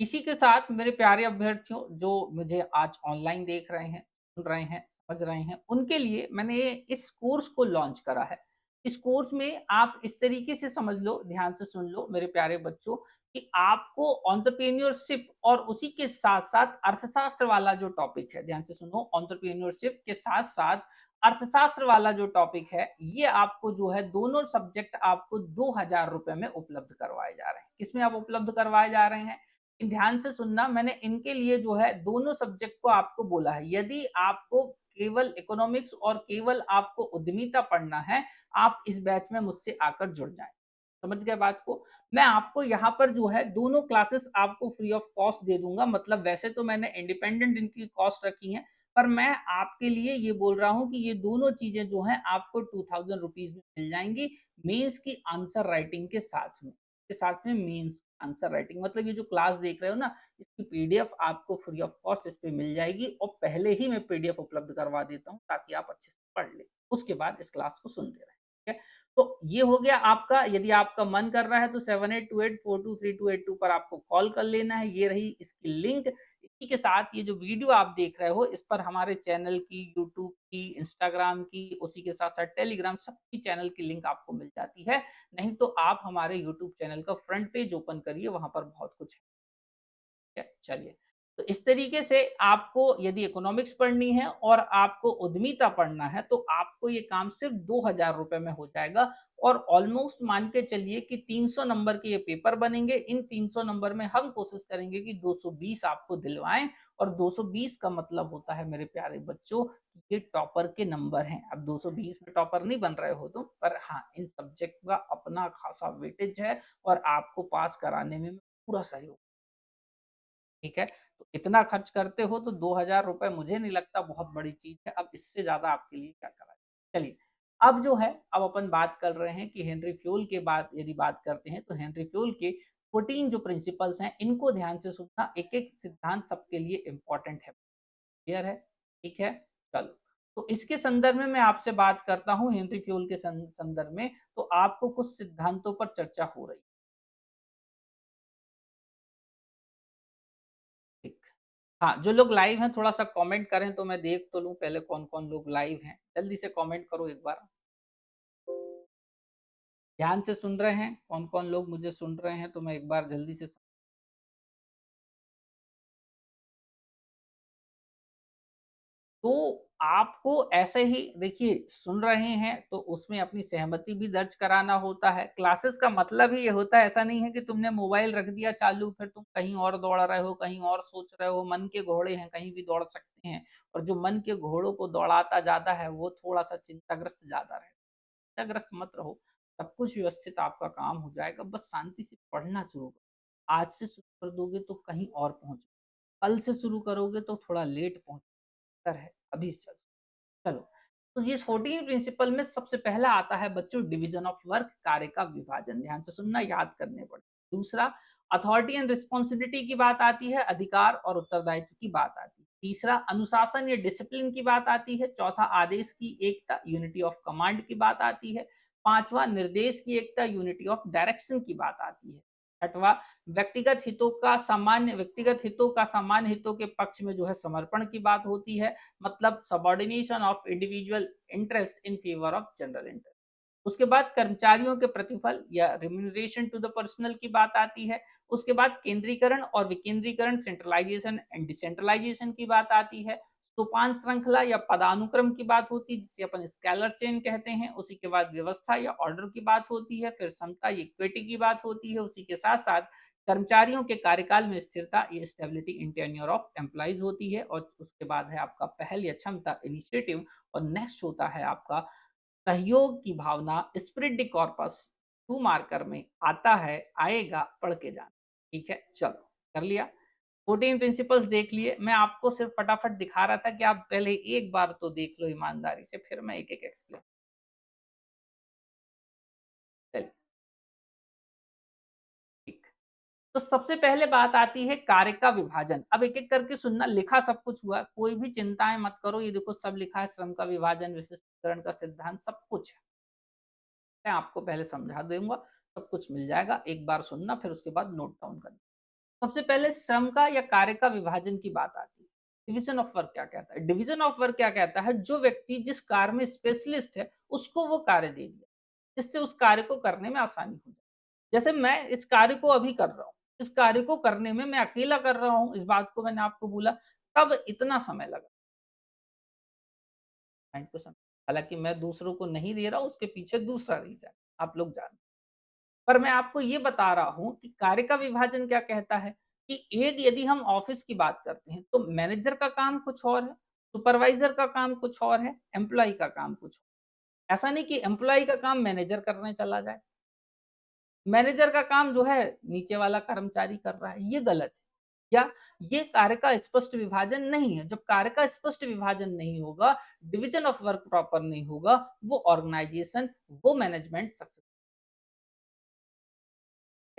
इसी के साथ मेरे प्यारे अभ्यर्थियों जो मुझे आज ऑनलाइन देख रहे हैं, सुन रहे हैं, समझ रहे हैं, उनके लिए मैंने इस कोर्स को लॉन्च करा है। इस कोर्स में आप इस तरीके से समझ लो, ध्यान से सुन लो मेरे प्यारे बच्चों, कि आपको एंटरप्रेन्योरशिप और उसी के साथ-साथ अर्थशास्त्र वाला जो टॉपिक है, ध्यान से सुनो, एंटरप्रेन्योरशिप के साथ-साथ अर्थशास्त्र वाला जो टॉपिक है, ये आपको जो है दोनों सब्जेक्ट आपको ₹2000 में उपलब्ध करवाए जा रहे हैं। किसमें आप उपलब्ध करवाए जा रहे हैं? ध्यान से सुनना, मैंने इनके लिए जो है दोनों सब्जेक्ट को आपको बोला है। यदि आपको केवल इकोनॉमिक्स और केवल आपको उद्यमिता पढ़ना है, आप इस बैच में मुझसे आकर जुड़ जाएं। समझ गए बात को। मैं आपको यहाँ पर जो है दोनों क्लासेस आपको फ्री ऑफ कॉस्ट दे दूंगा। मतलब वैसे तो मैंने इंडिपेंडेंट इनकी कॉस्ट रखी है, पर मैं आपके लिए ये बोल रहा हूँ कि ये दोनों चीज़ें जो हैं आपको ₹2000 में मिल जाएँगी, मेंस की आंसर राइटिंग के साथ में। के साथ में मेंस आंसर राइटिंग मतलब ये जो क्लास देख रहे हो ना, इसकी पीडीएफ आपको फ्री ऑफ कॉस्ट इस पे मिल जाएगी और पहले ही मैं पीडीएफ उपलब्ध करवा देता हूँ ताकि आप अच्छे से पढ़ लें। उसके बाद इस क्लास को सुनते रहें, ठीक है? तो ये हो गया आपका, यदि आपका मन कर रहा है तो 7828423282 पर आपको कॉल कर लेना है। ये रही इसकी लिंक। इसी के साथ ये जो वीडियो आप देख रहे हो, इस पर हमारे चैनल की, यूट्यूब की, इंस्टाग्राम की, उसी के साथ-साथ टेलीग्राम सबकी चैनल की लिंक आपको मिल जाती है। नहीं तो आप हमारे यूट्यूब चैनल का फ्रंट पेज ओपन करिए, वहाँ पर बहुत कुछ है। ठीक है, चलिए। तो इस तरीके से आपको यदि इकोनॉमिक्स पढ़नी है और आपको उद्यमिता पढ़ना है, तो आपको ये काम सिर्फ़ ₹2000 में हो जाएगा और ऑलमोस्ट मान के चलिए कि 300 नंबर के ये पेपर बनेंगे। इन 300 नंबर में हम कोशिश करेंगे कि 220 आपको दिलवाएँ और 220 का मतलब होता है मेरे प्यारे बच्चों, ये टॉपर के नंबर हैं। अब 220 में टॉपर नहीं बन रहे हो तुम, पर हाँ, इन सब्जेक्ट का अपना खासा वेटेज है और आपको पास कराने में पूरा सहयोग, ठीक है? तो इतना खर्च करते हो तो ₹2000 मुझे नहीं लगता बहुत बड़ी चीज़ है, अब इससे ज़्यादा आपके लिए क्या करा जाए। चलिए, अब जो है अब अपन बात कर रहे हैं कि हेनरी फ्यूल के बाद यदि बात करते हैं तो हेनरी फ्यूल के 14 जो प्रिंसिपल्स हैं, इनको ध्यान से सुनना, एक-एक सिद्धांत सबके लिए इम्पोर्टेंट है। क्लियर है? ठीक है? चलो, तो इसके संदर्भ में मैं आपसे बात करता हूँ हेनरी फ्यूल के संदर्भ में, तो आपको कुछ सिद्धांतों पर चर्चा हो रही है। ठीक। हाँ, जो लोग लाइव हैं थोड़ा-सा कमेंट करें तो मैं देख तो लूँ पहले कौन-कौन लोग लाइव हैं। जल्दी से कमेंट करो एक बार। ध्यान से सुन रहे हैं? कौन-कौन लोग मुझे सुन रहे हैं तो मैं एक बार जल्दी से तो आपको ऐसे ही देखिए सुन रहे हैं तो उसमें अपनी सहमति भी दर्ज कराना होता है। क्लासेस का मतलब ही ये होता है, ऐसा नहीं है कि तुमने मोबाइल रख दिया चालू फिर तुम कहीं और दौड़ रहे हो, कहीं और सोच रहे हो, मन के घोड़े हैं कहीं भी दौड़ सकते हैं और जो मन के घोड़ों को दौड़ाता ज़्यादा है वो थोड़ा-सा चिंताग्रस्त ज़्यादा रहे। चिंताग्रस्त मत रहो, सब कुछ व्यवस्थित आपका काम हो जाएगा, बस शांति से पढ़ना शुरू करो। आज से शुरू कर दोगे तो कहीं और पहुँच, कल से शुरू करोगे तो थोड़ा लेट पहुँच कर है, अभी चल चलो। तो ये 14 प्रिंसिपल में सबसे पहला आता है बच्चों डिवीजन ऑफ वर्क, कार्य का विभाजन। ध्यान से सुनना, याद करने पड़े। दूसरा अथॉरिटी एंड रिस्पॉन्सिबिलिटी की बात आती है, अधिकार और उत्तरदायित्व की बात आती है। तीसरा अनुशासन या डिसिप्लिन की बात आती है। चौथा आदेश की एकता, यूनिटी ऑफ कमांड की बात आती है। पांचवा निर्देश की एकता, यूनिटी ऑफ डायरेक्शन की बात आती है। छठवां व्यक्तिगत हितों का सामान्य हितों के पक्ष में जो है समर्पण की बात होती है, मतलब subordination of individual interest in favour of general interest. उसके बाद कर्मचारियों के प्रतिफल या रिम्यूनरेशन टू द पर्सनल की बात आती है। उसके बाद केंद्रीकरण और विकेंद्रीकरण, सेंट्रलाइजेशन एंड डिसेंट्रलाइजेशन की बात आती है। सोपान श्रृंखला या पदानुक्रम की बात होती है जिसे अपन स्केलर चेन कहते हैं। उसी के बाद व्यवस्था या ऑर्डर की बात होती है। फिर समता या इक्विटी की बात होती है। उसी के साथ साथ कर्मचारियों के कार्यकाल में स्थिरता, ये stability in tenure of employees होती है। और उसके बाद है आपका पहल या क्षमता, इनिशिएटिव। और नेक्स्ट होता है आपका सहयोग की भावना, स्पिरिट डी कॉर्पस। 2 मार्कर में आता है, आएगा, पढ़ के जाना। ठीक है, चलो कर लिया। 14 प्रिंसिपल्स देख लिए। मैं आपको सिर्फ फटाफट दिखा रहा था कि आप पहले एक बार तो देख लो ईमानदारी से, फिर मैं एक-एक एक्सप्लेन। चलिए, ठीक। तो सबसे पहले बात आती है कार्य का विभाजन। अब एक-एक करके सुनना, लिखा सब कुछ हुआ, कोई भी चिंताएँ मत करो, ये देखो सब लिखा है, श्रम का विभाजन, विशिष्टीकरण का सिद्धांत, सब कुछ है। मैं आपको पहले समझा दूँगा, सब कुछ मिल जाएगा, एक बार सुनना फिर उसके बाद नोट डाउन करना। सबसे पहले श्रम का या कार्य का विभाजन की बात आती है। डिवीज़न ऑफ वर्क क्या कहता है? डिवीज़न ऑफ वर्क क्या कहता है? जो व्यक्ति जिस कार्य में स्पेशलिस्ट है, उसको वो कार्य दे दिया, जिससे उस कार्य को करने में आसानी हो जाए। जैसे मैं इस कार्य को अभी कर रहा हूँ, इस कार्य को करने में मैं अकेला कर रहा हूँ, इस बात को मैंने आपको बोला, तब इतना समय लगा। 9% हालाँकि मैं दूसरों को नहीं दे रहा हूँ, उसके पीछे दूसरा रीज़न आप लोग जानते हैं। पर मैं आपको ये बता रहा हूँ कि कार्य का विभाजन क्या कहता है कि एक यदि हम ऑफ़िस की बात करते हैं, तो मैनेजर का काम कुछ और है, सुपरवाइज़र का काम कुछ और है, एम्प्लॉयी का काम कुछ और। ऐसा नहीं कि एम्प्लॉयी का काम मैनेजर करने चला जाए। मैनेजर का काम जो है नीचे वाला कर्मचारी कर रहा है, ये गलत है। या ये कार्य का स्पष्ट विभाजन नहीं है। जब कार्य का स्पष्ट विभाजन नहीं होगा, डिवीजन ऑफ वर्क प्रॉपर नहीं होगा, वो ऑर्गेनाइजेशन, वो मैनेजमेंट सक्सेस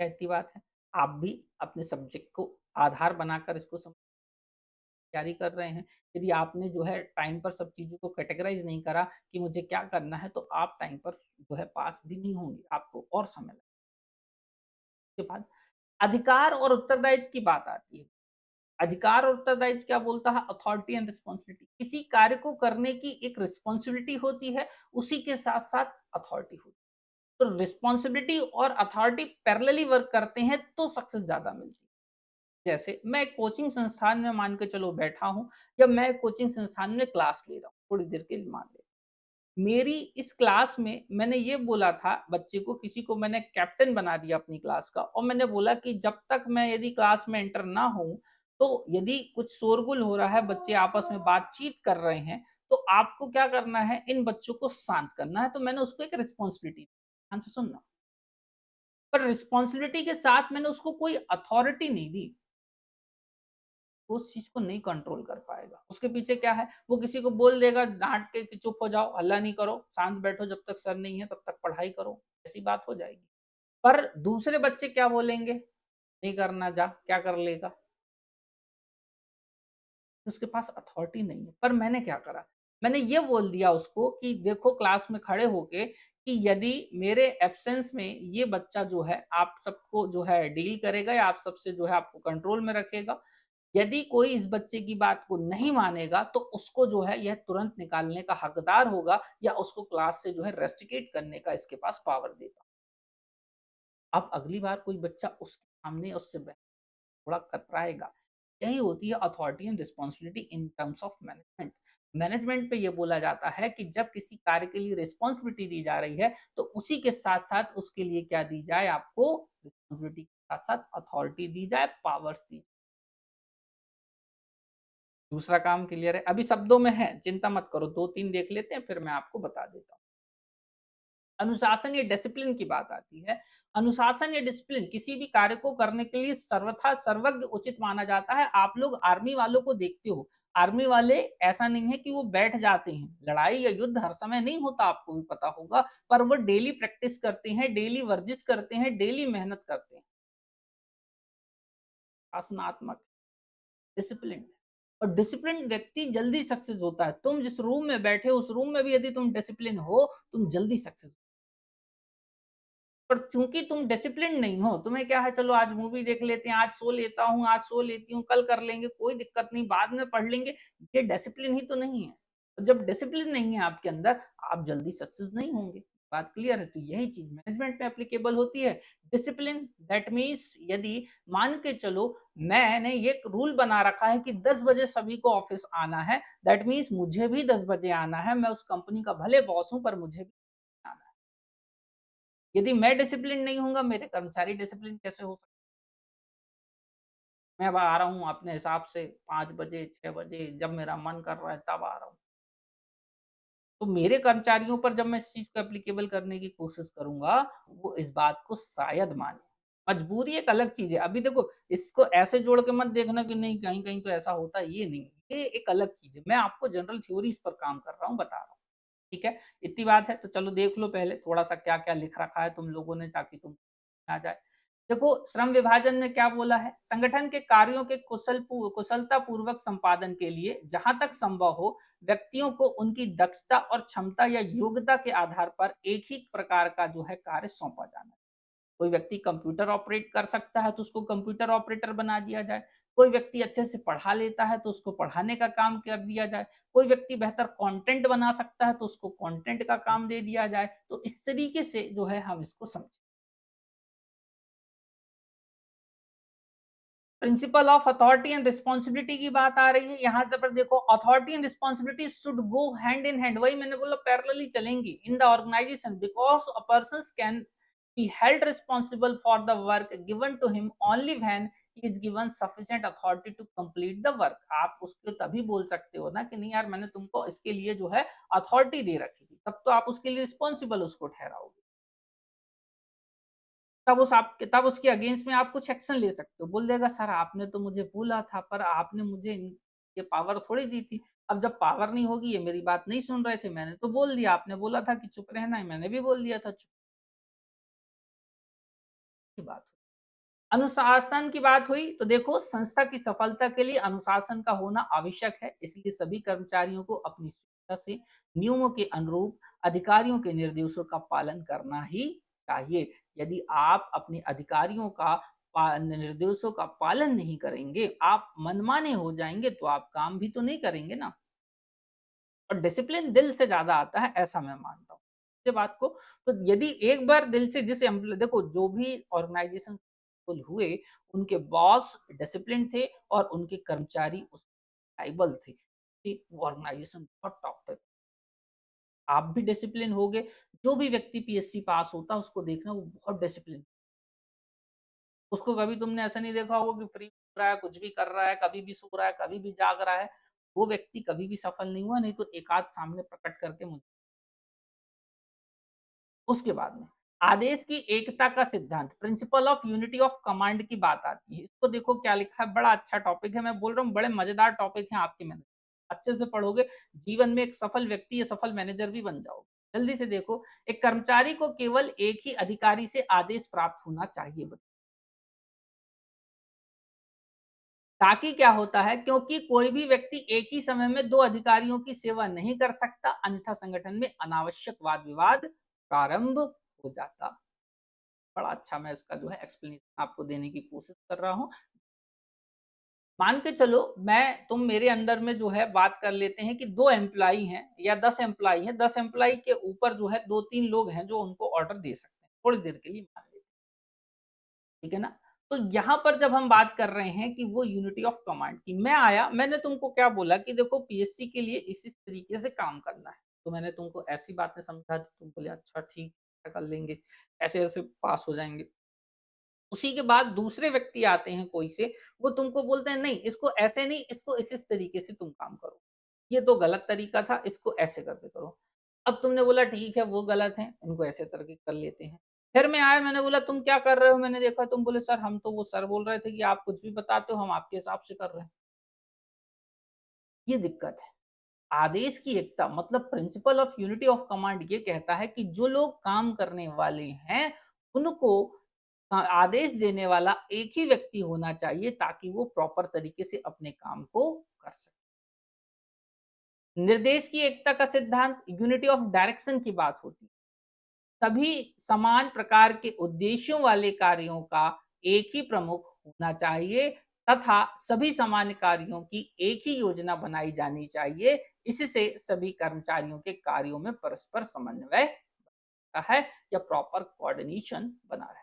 कहती बात है। आप भी अपने सब्जेक्ट को आधार बनाकर इसको तैयारी कर रहे हैं। यदि आपने जो है टाइम पर सब चीज़ों को कैटेगराइज़ नहीं करा कि मुझे क्या करना है, तो आप टाइम पर जो है पास भी नहीं होंगे, आपको और समय लगेगा। उसके बाद अधिकार और उत्तरदायित्व की बात आती है। अधिकार और उत्तरदायित्व क्या बोलता है? Authority and responsibility. किसी कार्य को करने की एक रिस्पॉन्सिबिलिटी होती है, उसी के साथ-साथ अथॉरिटी होती है। तो रिस्पॉन्सिबिलिटी और अथॉरिटी पैरेलली वर्क करते हैं, तो सक्सेस ज़्यादा मिलती है। जैसे मैं एक कोचिंग संस्थान में मान के चलो बैठा हूँ, या मैं एक कोचिंग संस्थान में क्लास ले रहा हूँ, थोड़ी देर के लिए मान लें। मेरी इस क्लास में मैंने ये बोला था बच्चे को, किसी को मैंने कैप्टन बना दिया अपनी क्लास का, और मैंने बोला कि जब तक मैं यदि क्लास में एंटर ना हूँ, तो यदि कुछ शोरगुल हो रहा है, बच्चे आपस में बातचीत कर रहे हैं, तो आपको क्या करना है, इन बच्चों को शांत करना है। तो मैंने उसको एक रिस्पॉन्सिबिलिटी दी। ध्यान से सुनना। पर रिस्पॉन्सिबिलिटी के साथ मैंने उसको कोई अथॉरिटी नहीं दी। वो उस चीज़ को नहीं कंट्रोल कर पाएगा। उसके पीछे क्या है, वो किसी को बोल देगा डाँट के कि चुप हो जाओ, हल्ला नहीं करो, शांत बैठो, जब तक सर नहीं है तब तक पढ़ाई करो, ऐसी बात हो जाएगी। पर दूसरे बच्चे क्या बोलेंगे, नहीं करना, जा, क्या कर लेगा? उसके पास अथॉरिटी नहीं है। पर मैंने क्या करा, मैंने ये बोल दिया उसको कि देखो क्लास में खड़े होके कि यदि मेरे एब्सेंस में ये बच्चा जो है आप सबको जो है डील करेगा, या आप सबसे जो है आपको कंट्रोल में रखेगा, यदि कोई इस बच्चे की बात को नहीं मानेगा, तो उसको जो है यह तुरंत निकालने का हकदार होगा, या उसको क्लास से जो है रेस्टिकेट करने का इसके पास पावर देगा। अब अगली बार कोई बच्चा उसके सामने उससे थोड़ा कतराएगा। यही होती है authority and responsibility in terms of management. Management पे ये बोला जाता है कि जब किसी कार्य के लिए रिस्पॉन्सिबिलिटी दी जा रही है, तो उसी के साथ-साथ उसके लिए क्या दी जाए आपको, रिस्पॉन्सिबिलिटी के साथ-साथ अथॉरिटी दी जाए, पावर्स दी। दूसरा काम क्लियर है? अभी शब्दों में है, चिंता मत करो, 2-3 देख लेते हैं, फिर मैं आपको बता देता हूँ। अनुशासन या डिसिप्लिन की बात आती है। अनुशासन या डिसिप्लिन किसी भी कार्य को करने के लिए सर्वथा सर्वज्ञ उचित माना जाता है। आप लोग आर्मी वालों को देखते हो, आर्मी वाले ऐसा नहीं है कि वो बैठ जाते हैं। लड़ाई या युद्ध हर समय नहीं होता, आपको भी पता होगा, पर वो डेली प्रैक्टिस करते हैं, डेली वर्जिश करते हैं, डेली मेहनत करते हैं। शासनात्मक, डिसिप्लिन, और डिसिप्लिन व्यक्ति जल्दी सक्सेस होता है। तुम जिस रूम में बैठे हो, उस रूम में भी यदि तुम डिसिप्लिन हो, तुम जल्दी सक्सेस। पर चूँकि तुम डिसिप्लिन्ड नहीं हो, तुम्हें क्या है, चलो आज मूवी देख लेते हैं, आज सो लेता हूँ, आज सो लेती हूँ, कल कर लेंगे, कोई दिक्कत नहीं, बाद में पढ़ लेंगे, ये डिसिप्लिन ही तो नहीं है। तो जब डिसिप्लिन नहीं है आपके अंदर, आप जल्दी सक्सेस नहीं होंगे। बात क्लियर है? तो यही चीज़ मैनेजमेंट में एप्लीकेबल होती है। डिसिप्लिन दैट मीन्स यदि मान के चलो मैंने ये एक रूल बना रखा है कि 10 बजे सभी को ऑफ़िस आना है, दैट मीन्स मुझे भी 10 बजे आना है, मैं उस कंपनी का भले बॉस हूँ पर मुझे भी आना है। यदि मैं डिसिप्लिन नहीं होऊँगा, मेरे कर्मचारी डिसिप्लिन कैसे हो सकते? मैं अब आ रहा हूँ अपने हिसाब से 5 बजे, 6 बजे, जब मेरा मन कर रहा है तब आ रहा हूँ। तो मेरे कर्मचारियों पर जब मैं इस चीज़ को एप्लीकेबल करने की कोशिश करूँगा, वो इस बात को शायद मानें। मजबूरी एक अलग चीज़ है। अभी देखो, इसको ऐसे जोड़ के मत देखना कि नहीं कहीं-कहीं तो ऐसा होता है, ये नहीं। ये एक अलग चीज़ है। मैं आपको जनरल थ्योरीज़ पर काम कर रहा हूँ, बता रहा हूँ। ठीक है? इतनी बात है, तो चलो देख लो पहले थोड़ा-सा क्या-क्या लिख रखा है तुम लोगों ने, ताकि तुम आ जाए। देखो, श्रम विभाजन में क्या बोला है? संगठन के कार्यों के कुशलता पूर्वक संपादन के लिए जहाँ तक संभव हो, व्यक्तियों को उनकी दक्षता और क्षमता या योग्यता के आधार पर एक ही प्रकार का जो है कार्य सौंपा जाना है। कोई व्यक्ति कंप्यूटर ऑपरेट कर सकता है, तो उसको कंप्यूटर ऑपरेटर बना दिया जाए। कोई व्यक्ति अच्छे से पढ़ा लेता है, तो उसको पढ़ाने का काम कर दिया जाए। कोई व्यक्ति बेहतर कंटेंट बना सकता है, तो उसको कंटेंट का काम दे दिया जाए। तो इस तरीके से जो है हम इसको समझें। Principle of authority and responsibility की बात आ रही है, यहाँ पर देखो, authority and responsibility should go hand in hand. वही मैंने बोला, पैरेलली चलेंगी in the organisation, because a person can be held responsible for the work given to him only when he is given sufficient authority to complete the work. आप उसको तभी बोल सकते हो ना कि नहीं यार, मैंने तुमको इसके लिए जो है अथॉरिटी दे रखी थी, तब तो आप उसके लिए रिस्पॉन्सिबल उसको ठहराओगे। तब उसके अगेंस्ट में आप कुछ एक्शन ले सकते हो। बोल देगा सर आपने तो मुझे बोला था पर आपने मुझे ये पावर थोड़ी दी थी। अब जब पावर नहीं होगी ये मेरी बात नहीं सुन रहे थे, मैंने तो बोल दिया, आपने बोला था कि चुप रहना है, मैंने भी बोल दिया था चुप की बात। अनुशासन की बात हुई तो देखो संस्था की सफलता के लिए अनुशासन का होना आवश्यक है, इसलिए सभी कर्मचारियों को अपनी स्वेच्छा से नियमों के अनुरूप अधिकारियों के निर्देशों का पालन करना ही चाहिए। यदि आप अपने अधिकारियों का निर्देशों का पालन नहीं करेंगे, आप मनमाने हो जाएंगे तो आप काम भी तो नहीं करेंगे ना। और डिसिप्लिन दिल से ज़्यादा आता है, ऐसा मैं मानता हूँ। ये बात को तो यदि एक बार दिल से जिस एम्प्लॉय देखो जो भी ऑर्गेनाइज़ेशन सक्सेसफुल हुए, उनके बॉस डिसिप्लिन्ड थे और उनके कर्मचारी उस लायबल थे कि वो ऑर्गेनाइज़ेशन बहुत टॉप पे। आप भी डिसिप्लिन होगे, जो भी व्यक्ति पीएससी पास होता है उसको देखना वो बहुत डिसिप्लिन, उसको कभी तुमने ऐसा नहीं देखा होगा कि फ्री घूम रहा है, कुछ भी कर रहा है, कभी भी सो रहा है, कभी भी जाग रहा है। वो व्यक्ति कभी भी सफल नहीं हुआ, नहीं तो एक आध सामने प्रकट करके मुझे उसके बाद में आदेश की एकता का सिद्धांत principle of unity of command की बात आती है। इसको देखो क्या लिखा है, बड़ा अच्छा टॉपिक है, मैं बोल रहा हूँ बड़े मजेदार टॉपिक है आपके मैनेजर, अच्छे से पढ़ोगे जीवन में एक सफल व्यक्ति या सफल मैनेजर भी बन जाओगे। जल्दी से देखो, एक कर्मचारी को केवल एक ही अधिकारी से आदेश प्राप्त होना चाहिए, ताकि क्या होता है, क्योंकि कोई भी व्यक्ति एक ही समय में दो अधिकारियों की सेवा नहीं कर सकता, अन्यथा संगठन में अनावश्यक वाद विवाद प्रारंभ हो जाता। बड़ा अच्छा मैं इसका जो है एक्सप्लेनेशन आपको देने की कोशिश कर रहा हूँ। मान के चलो तुम मेरे अंडर में जो है बात कर लेते हैं कि 2 एम्प्लॉयी हैं या 10 एम्प्लॉयी हैं, 10 एम्प्लॉयी के ऊपर जो है 2-3 लोग हैं जो उनको ऑर्डर दे सकते हैं, थोड़ी देर के लिए मान लेते हैं, ठीक है ना? तो यहाँ पर जब हम बात कर रहे हैं कि वो यूनिटी ऑफ कमांड की, मैं आया, मैंने तुमको क्या बोला कि देखो पीएससी के लिए इस तरीके से काम करना है। तो मैंने तुमको ऐसी बातें समझा दी, तुम बोले अच्छा ठीक है, कर लेंगे, ऐसे-ऐसे पास हो जाएँगे। उसी के बाद दूसरे व्यक्ति आते हैं कोई से, वो तुमको बोलते हैं नहीं इसको ऐसे नहीं, इसको इस तरीके से तुम काम करो। ये तो गलत तरीका था, इसको ऐसे करके करो। अब तुमने बोला ठीक है वो गलत है, इनको ऐसे करके कर लेते हैं। फिर मैं आया, मैंने बोला तुम क्या कर रहे हो? मैंने देखा तुम बोले सर हम तो वो सर बोल रहे थे कि आप कुछ भी बताते हो, हम आपके हिसाब से कर रहे हैं। ये दिक्कत है। आदेश की एकता मतलब principle of unity of command ये कहता है कि जो लोग काम करने वाले हैं, उनको आदेश देने वाला एक ही व्यक्ति होना चाहिए ताकि वो प्रॉपर तरीके से अपने काम को कर सके। निर्देश की एकता का सिद्धांत यूनिटी ऑफ डायरेक्शन की बात होती है। सभी समान प्रकार के उद्देश्यों वाले कार्यों का एक ही प्रमुख होना चाहिए तथा सभी सामान्य कार्यों की एक ही योजना बनाई जानी चाहिए। इससे सभी कर्मचारियों के कार्यों में परस्पर समन्वय बनता है या प्रॉपर कोऑर्डिनेशन बना रहे।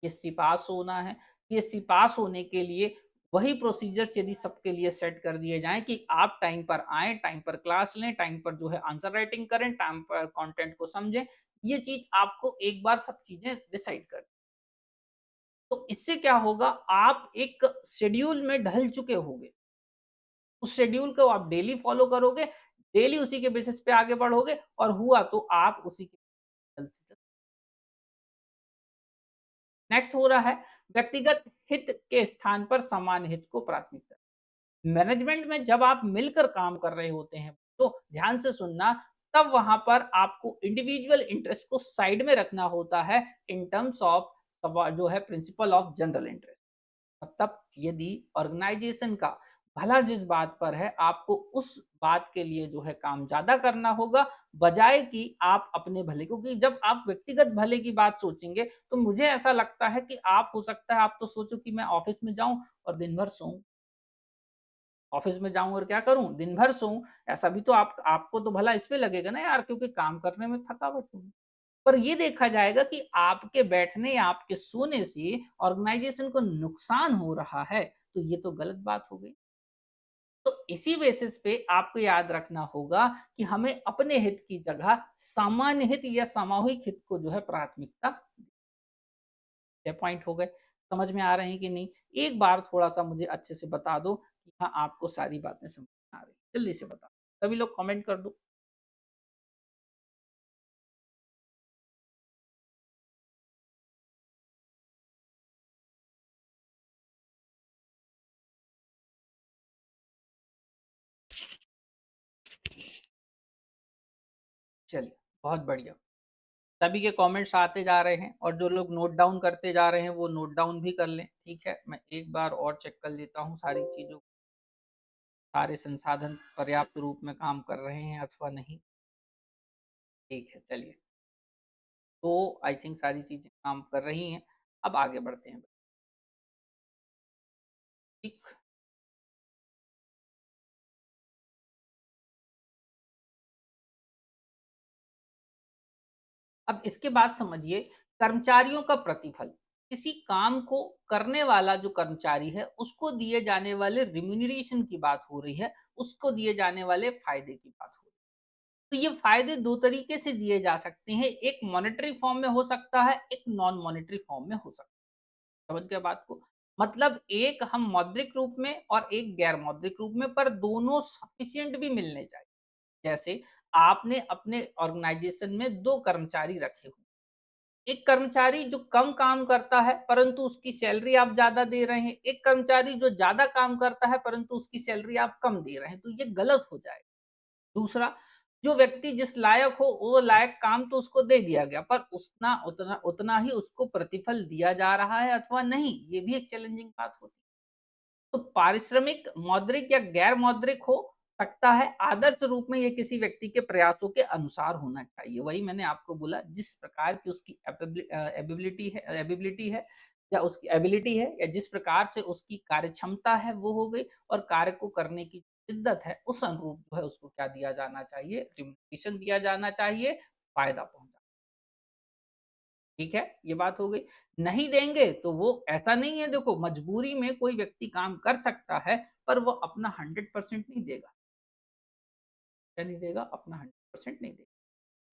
पीएससी पास होना है, पीएससी पास होने के लिए वही प्रोसीजर्स यदि सबके लिए सेट कर दिए जाएँ कि आप टाइम पर आएँ, टाइम पर क्लास लें, टाइम पर जो है आंसर राइटिंग करें, टाइम पर कंटेंट को समझें, ये चीज़ आपको एक बार सब चीज़ें डिसाइड कर, तो इससे क्या होगा, आप एक शेड्यूल में ढल चुके होंगे। उस शेड्यूल को आप डेली फॉलो करोगे, डेली उसी के बेसिस पे आगे बढ़ोगे और हुआ तो आप उसी के नेक्स्ट हो रहा है व्यक्तिगत हित के स्थान पर समान हित को प्राथमिकता। मैनेजमेंट में जब आप मिलकर काम कर रहे होते हैं तो ध्यान से सुनना, तब वहां पर आपको इंडिविजुअल इंटरेस्ट को साइड में रखना होता है इन टर्म्स ऑफ जो है प्रिंसिपल ऑफ जनरल इंटरेस्ट। मतलब यदि ऑर्गेनाइजेशन का भला जिस बात पर है, आपको उस बात के लिए जो है काम ज़्यादा करना होगा, बजाए कि आप अपने भले, क्योंकि जब आप व्यक्तिगत भले की बात सोचेंगे, तो मुझे ऐसा लगता है कि आप हो सकता है आप तो सोचो कि मैं ऑफ़िस में जाऊँ और दिन भर सोऊँ। ऑफ़िस में जाऊँ और क्या करूँ? दिन भर सोऊँ। ऐसा भी तो आपको तो भला इसमें लगेगा ना यार, क्योंकि काम करने में थकावट होगी। पर ये देखा जाएगा कि आपके बैठने या आपके सोने से ऑर्गेनाइजेशन को नुकसान हो रहा है, तो ये तो गलत बात हो गई। तो इसी बेसिस पे आपको याद रखना होगा कि हमें अपने हित की जगह सामान्य हित या सामूहिक हित को जो है प्राथमिकता, ये पॉइंट हो गए। समझ में आ रहे हैं कि नहीं? एक बार थोड़ा-सा मुझे अच्छे से बता दो कि हाँ, आपको सारी बातें समझ में आ रही हैं। जल्दी से बताओ। सभी लोग कमेंट कर दो। चलिए, बहुत बढ़िया। सभी के कमेंट्स आते जा रहे हैं और जो लोग नोट डाउन करते जा रहे हैं, वो नोट डाउन भी कर लें, ठीक है? मैं एक बार और चेक कर लेता हूँ सारी चीज़ों, सारे संसाधन पर्याप्त रूप में काम कर रहे हैं अथवा नहीं। ठीक है, चलिए। तो आई थिंक सारी चीज़ें काम कर रही हैं। अब आगे बढ़ते हैं। ठीक, अब इसके बाद समझिए कर्मचारियों का प्रतिफल। किसी काम को करने वाला जो कर्मचारी है, उसको दिए जाने वाले रिम्यूनरेशन की बात हो रही है, उसको दिए जाने वाले फ़ायदे की बात हो रही है। तो ये फ़ायदे 2 तरीके से दिए जा सकते हैं, एक मॉनेटरी फ़ॉर्म में हो सकता है, एक नॉन मॉनेटरी फ़ॉर्म में हो सकता है। समझ गए बात को? मतलब एक हम मौद्रिक रूप में और एक गैर मौद्रिक रूप में, पर दोनों सफिशिएंट भी मिलने चाहिए। जैसे आपने अपने ऑर्गेनाइज़ेशन में 2 कर्मचारी रखे हुए, एक कर्मचारी जो कम काम करता है परंतु उसकी सैलरी आप ज़्यादा दे रहे हैं, एक कर्मचारी जो ज़्यादा काम करता है परंतु उसकी सैलरी आप कम दे रहे हैं, तो ये गलत हो जाएगा। दूसरा, जो व्यक्ति जिस लायक हो, वो लायक काम तो उसको दे दिया गया, पर उतना उतना उतना ही उसको प्रतिफल दिया जा रहा है अथवा नहीं, ये भी एक चैलेंजिंग बात होती है। तो पारिश्रमिक मौद्रिक या गैर मौद्रिक हो सकता है, आदर्श रूप में ये किसी व्यक्ति के प्रयासों के अनुसार होना चाहिए। वही मैंने आपको बोला, जिस प्रकार की उसकी एबिलिटी है या उसकी एबिलिटी है या जिस प्रकार से उसकी कार्यक्षमता है वो हो गई, और कार्य को करने की शिद्दत है, उस अनुरूप जो है उसको क्या दिया जाना चाहिए, रिम्यूनरेशन दिया जाना चाहिए, फायदा पहुंचा। ठीक है, ये बात हो गई। नहीं देंगे तो वो ऐसा नहीं है, देखो मजबूरी में कोई व्यक्ति काम कर सकता है, पर वो अपना 100% नहीं देगा। क्या नहीं देगा? अपना 100% नहीं देगा।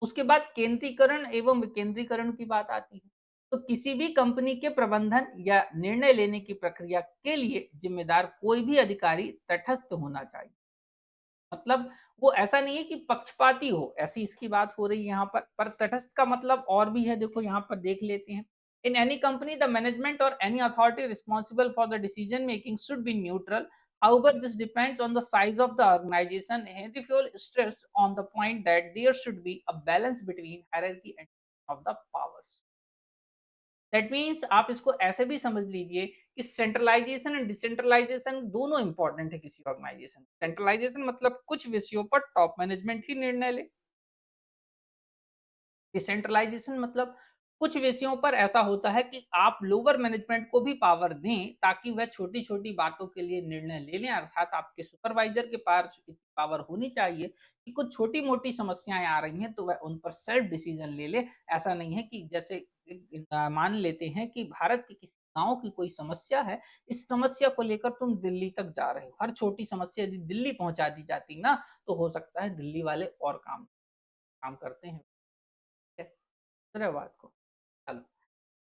उसके बाद केंद्रीकरण एवं विकेंद्रीकरण की बात आती है। तो किसी भी कंपनी के प्रबंधन या निर्णय लेने की प्रक्रिया के लिए जिम्मेदार कोई भी अधिकारी तटस्थ होना चाहिए। मतलब वो ऐसा नहीं है कि पक्षपाती हो, ऐसी इसकी बात हो रही है यहाँ पर तटस्थ का मतलब और भी है, देखो यहाँ पर देख लेते हैं। In any company the management और any authority responsible for the decision making should be neutral. However, this depends on the size of the organization. Henry Fayol stressed on the point that there should be a balance between hierarchy and of the powers. That means आप इसको ऐसे भी समझ लीजिए कि centralization and decentralization दोनों important है किसी ऑर्गेनाइजेशन। सेंट्रलाइजेशन मतलब कुछ विषयों पर टॉप मैनेजमेंट ही निर्णय ले, डिसेंट्रलाइजेशन मतलब कुछ विषयों पर ऐसा होता है कि आप लोअर मैनेजमेंट को भी पावर दें ताकि वह छोटी-छोटी बातों के लिए निर्णय ले लें, अर्थात आपके सुपरवाइजर के पास इतनी पावर होनी चाहिए कि कुछ छोटी-मोटी समस्याएँ आ रही हैं तो वह उन पर सेल्फ डिसीजन ले ले। ऐसा नहीं है कि जैसे मान लेते हैं कि भारत के किसी गाँव की कोई समस्या है, इस समस्या को लेकर तुम दिल्ली तक जा रहे हो। हर छोटी समस्या यदि दिल्ली पहुँचा दी जाती ना, तो हो सकता है दिल्ली वाले और काम काम करते हैं। ठीक है, समझ रहे हो बात को? चलो,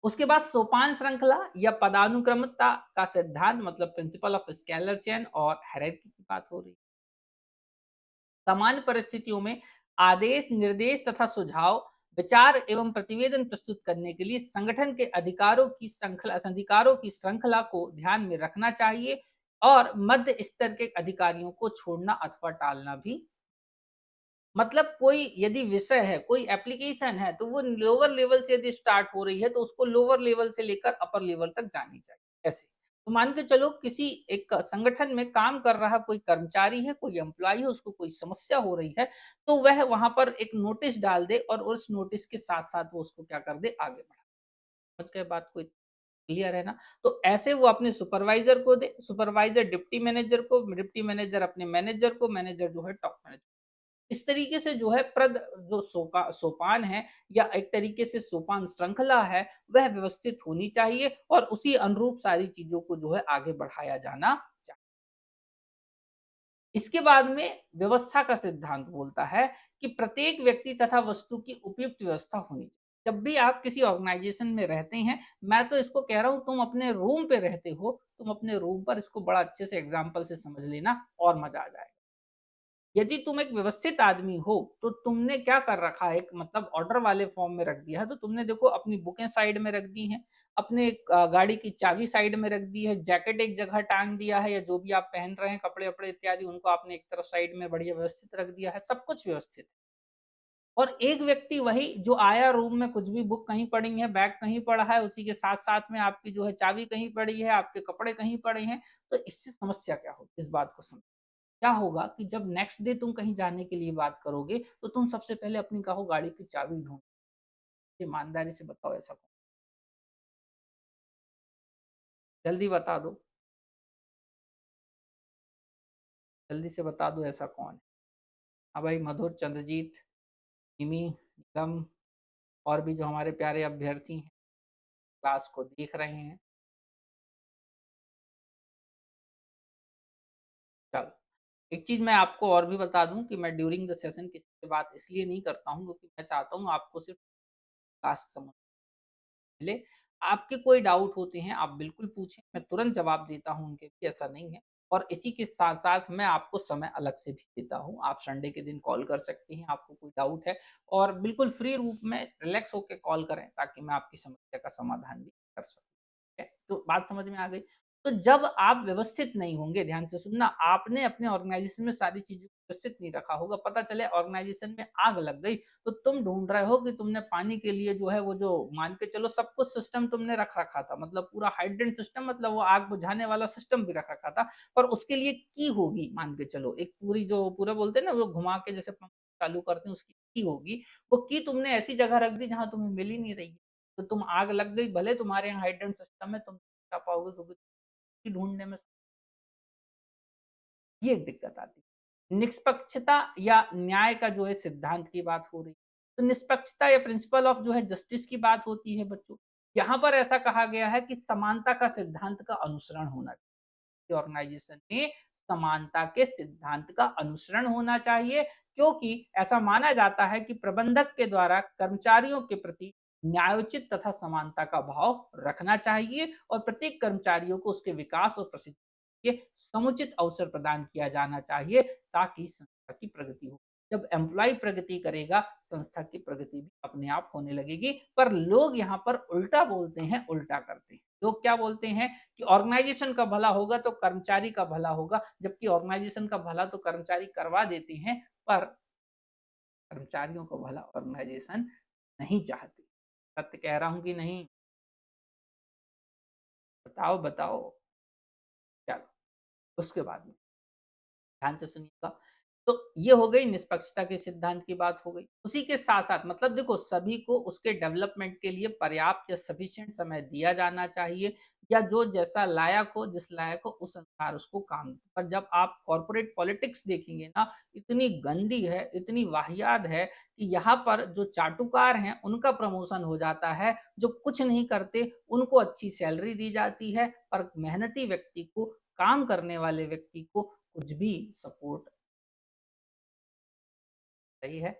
उसके बाद सोपान श्रृंखला या पदानुक्रमितता का सिद्धांत मतलब प्रिंसिपल ऑफ स्केलर चेन और हायरार्की की बात हो रही है। सामान्य परिस्थितियों में आदेश, निर्देश तथा सुझाव, विचार एवं प्रतिवेदन प्रस्तुत करने के लिए संगठन के अधिकारों की श्रृंखला को ध्यान में रखना चाहिए, और मध्य स्तर के अधिकारियों को छोड़ना अथवा टालना भी। मतलब कोई यदि विषय है, कोई एप्लीकेशन है, तो वो लोअर लेवल से यदि स्टार्ट हो रही है, तो उसको लोअर लेवल से लेकर अपर लेवल तक जानी चाहिए, ऐसे। तो मान के चलो किसी एक संगठन में काम कर रहा कोई कर्मचारी है, कोई एम्प्लॉयी है, उसको कोई समस्या हो रही है, तो वह वहाँ पर एक नोटिस डाल दे और उस नोटिस के साथ-साथ वो उसको क्या कर दे, आगे बढ़ा। समझ गए बात को? क्लियर है ना? तो ऐसे वो अपने सुपरवाइज़र को दे, सुपरवाइज़र डिप्टी मैनेजर को, डिप्टी मैनेजर अपने मैनेजर को, मैनेजर जो है टॉप मैनेजर। इस तरीके से जो है जो सोपान है या एक तरीके से सोपान श्रृंखला है, वह व्यवस्थित होनी चाहिए और उसी अनुरूप सारी चीज़ों को जो है आगे बढ़ाया जाना चाहिए। इसके बाद में व्यवस्था का सिद्धांत बोलता है कि प्रत्येक व्यक्ति तथा वस्तु की उपयुक्त व्यवस्था होनी चाहिए। जब भी आप किसी ऑर्गेनाइजेशन में रहते हैं, मैं तो इसको कह रहा हूँ तुम अपने रूम पे रहते हो, तुम अपने रूम पर इसको बड़ा अच्छे से एग्ज़ाम्पल से समझ लेना और मज़ा आ जाएगा। यदि तुम एक व्यवस्थित आदमी हो, तो तुमने क्या कर रखा है, एक मतलब ऑर्डर वाले फॉर्म में रख दिया है, तो तुमने देखो अपनी बुकें साइड में रख दी हैं, अपने गाड़ी की चाबी साइड में रख दी है, जैकेट एक जगह टाँग दिया है या जो भी आप पहन रहे हैं कपड़े-वपड़े इत्यादि उनको आपने एक तरफ साइड में बढ़िया व्यवस्थित रख दिया है, सब कुछ व्यवस्थित है। और एक व्यक्ति वही जो आया रूम में कुछ भी बुक कहीं पड़ी है, बैग कहीं पड़ा है, उसी के साथ-साथ में आपकी जो है चाबी कहीं पड़ी है, आपके कपड़े कहीं पड़े हैं, तो इससे समस्या क्या होगी? इस बात को समझो। क्या होगा कि जब नेक्स्ट डे तुम कहीं जाने के लिए बात करोगे, तो तुम सबसे पहले अपनी कहो गाड़ी की चाबी ढूँढ ईमानदारी से बताओ ऐसा कौन? जल्दी बता दो, जल्दी से बता दो ऐसा कौन है? हाँ भाई मधुर, चंद्रजीत, मिमी, निगम और भी जो हमारे प्यारे अभ्यर्थी हैं, क्लास को देख रहे हैं। चलो, एक चीज़ मैं आपको और भी बता दूँ कि मैं ड्यूरिंग द सेशन किसी से बात इसलिए नहीं करता हूँ क्योंकि मैं चाहता हूँ आपको सिर्फ क्लास समझ मिले। आपके कोई डाउट होते हैं आप बिल्कुल पूछें, मैं तुरंत जवाब देता हूँ उनके भी, ऐसा नहीं है। और इसी के साथ-साथ मैं आपको समय अलग से भी देता हूँ। आप संडे के दिन कॉल कर सकती हैं, आपको कोई डाउट है और बिल्कुल फ्री रूप में रिलैक्स होके कॉल करें ताकि मैं आपकी समस्या का समाधान भी कर सकूँ। है, तो बात समझ में आ गई। तो जब आप व्यवस्थित नहीं होंगे, ध्यान से सुनना, आपने अपने ऑर्गेनाइज़ेशन में सारी चीज़ों को व्यवस्थित नहीं रखा होगा, पता चले ऑर्गेनाइज़ेशन में आग लग गई, तो तुम ढूँढ रहे हो कि तुमने पानी के लिए जो है वो जो मान के चलो सब कुछ सिस्टम तुमने रख रखा था, मतलब पूरा हाइड्रेंट सिस्टम मतलब वो आग बुझाने वाला सिस्टम भी रख रखा था, पर उसके लिए की होगी मान के चलो, एक पूरी जो पूरा बोलते हैं ना वो घुमा के जैसे पंप चालू करते हैं उसकी की होगी, वो की तुमने ऐसी जगह रख दी जहाँ तुम्हें मिल ही नहीं रही है। तो तुम आग लग गई, भले तुम्हारे यहाँ हाइड्रेंट सिस्टम है, तुम बचा पाओगे क्योंकि ढूँढने में ये एक दिक्कत आती है। निष्पक्षता या न्याय का जो है सिद्धांत की बात हो रही है। तो निष्पक्षता या प्रिंसिपल ऑफ जो है जस्टिस की बात होती है बच्चों। यहाँ पर ऐसा कहा गया है कि समानता का सिद्धांत का अनुसरण होना चाहिए। ऑर्गेनाइजेशन में समानता के सिद्धांत का अनुसरण होना चाहिए क्योंकि ऐसा माना जाता है कि प्रबंधक के द्वारा कर्मचारियों के प्रति न्यायोचित तथा समानता का भाव रखना चाहिए और प्रत्येक कर्मचारियों को उसके विकास और प्रसिद्धि के समुचित अवसर प्रदान किया जाना चाहिए ताकि संस्था की प्रगति हो। जब एम्प्लॉय प्रगति करेगा, संस्था की प्रगति भी अपने आप होने लगेगी। पर लोग यहाँ पर उल्टा बोलते हैं, उल्टा करते हैं। लोग क्या बोलते हैं कि ऑर्गेनाइजेशन का भला होगा तो कर्मचारी का भला होगा, जबकि ऑर्गेनाइजेशन का भला तो कर्मचारी करवा देते हैं, पर कर्मचारियों को भला ऑर्गेनाइजेशन नहीं चाहती। सत्य कह रहा हूँ कि नहीं? बताओ, बताओ। चलो, उसके बाद में ध्यान से सुनिएगा। तो ये हो गई निष्पक्षता के सिद्धांत की बात हो गई। उसी के साथ-साथ मतलब देखो सभी को उसके डेवलपमेंट के लिए पर्याप्त या सफिशिएंट समय दिया जाना चाहिए या जो जैसा लायक हो, जिस लायक हो उस अनुसार उसको काम दो। पर जब आप कॉर्पोरेट पॉलिटिक्स देखेंगे ना, इतनी गंदी है, इतनी वाहियात है कि यहाँ पर जो चाटुकार हैं, उनका प्रमोशन हो जाता है, जो कुछ नहीं करते उनको अच्छी सैलरी दी जाती है, पर मेहनती व्यक्ति को, काम करने वाले व्यक्ति को कुछ भी सपोर्ट सही है?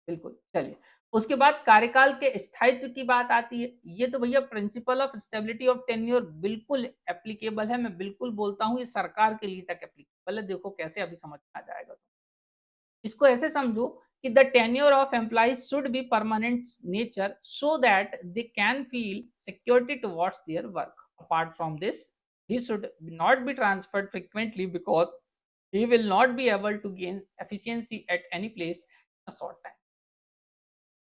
बिल्कुल, चलिए। उसके बाद कार्यकाल के स्थायित्व की बात आती है। ये तो भैया principle of stability of tenure बिल्कुल एप्लीकेबल है। मैं बिल्कुल बोलता हूँ ये सरकार के लिए तक एप्लीकेबल है। देखो कैसे अभी समझ में आ जाएगा। इसको ऐसे समझो कि the tenure of employees should be permanent nature so that they can feel security towards their work. Apart from this, he should not be transferred frequently because he will not be able to gain efficiency at any place in a short time।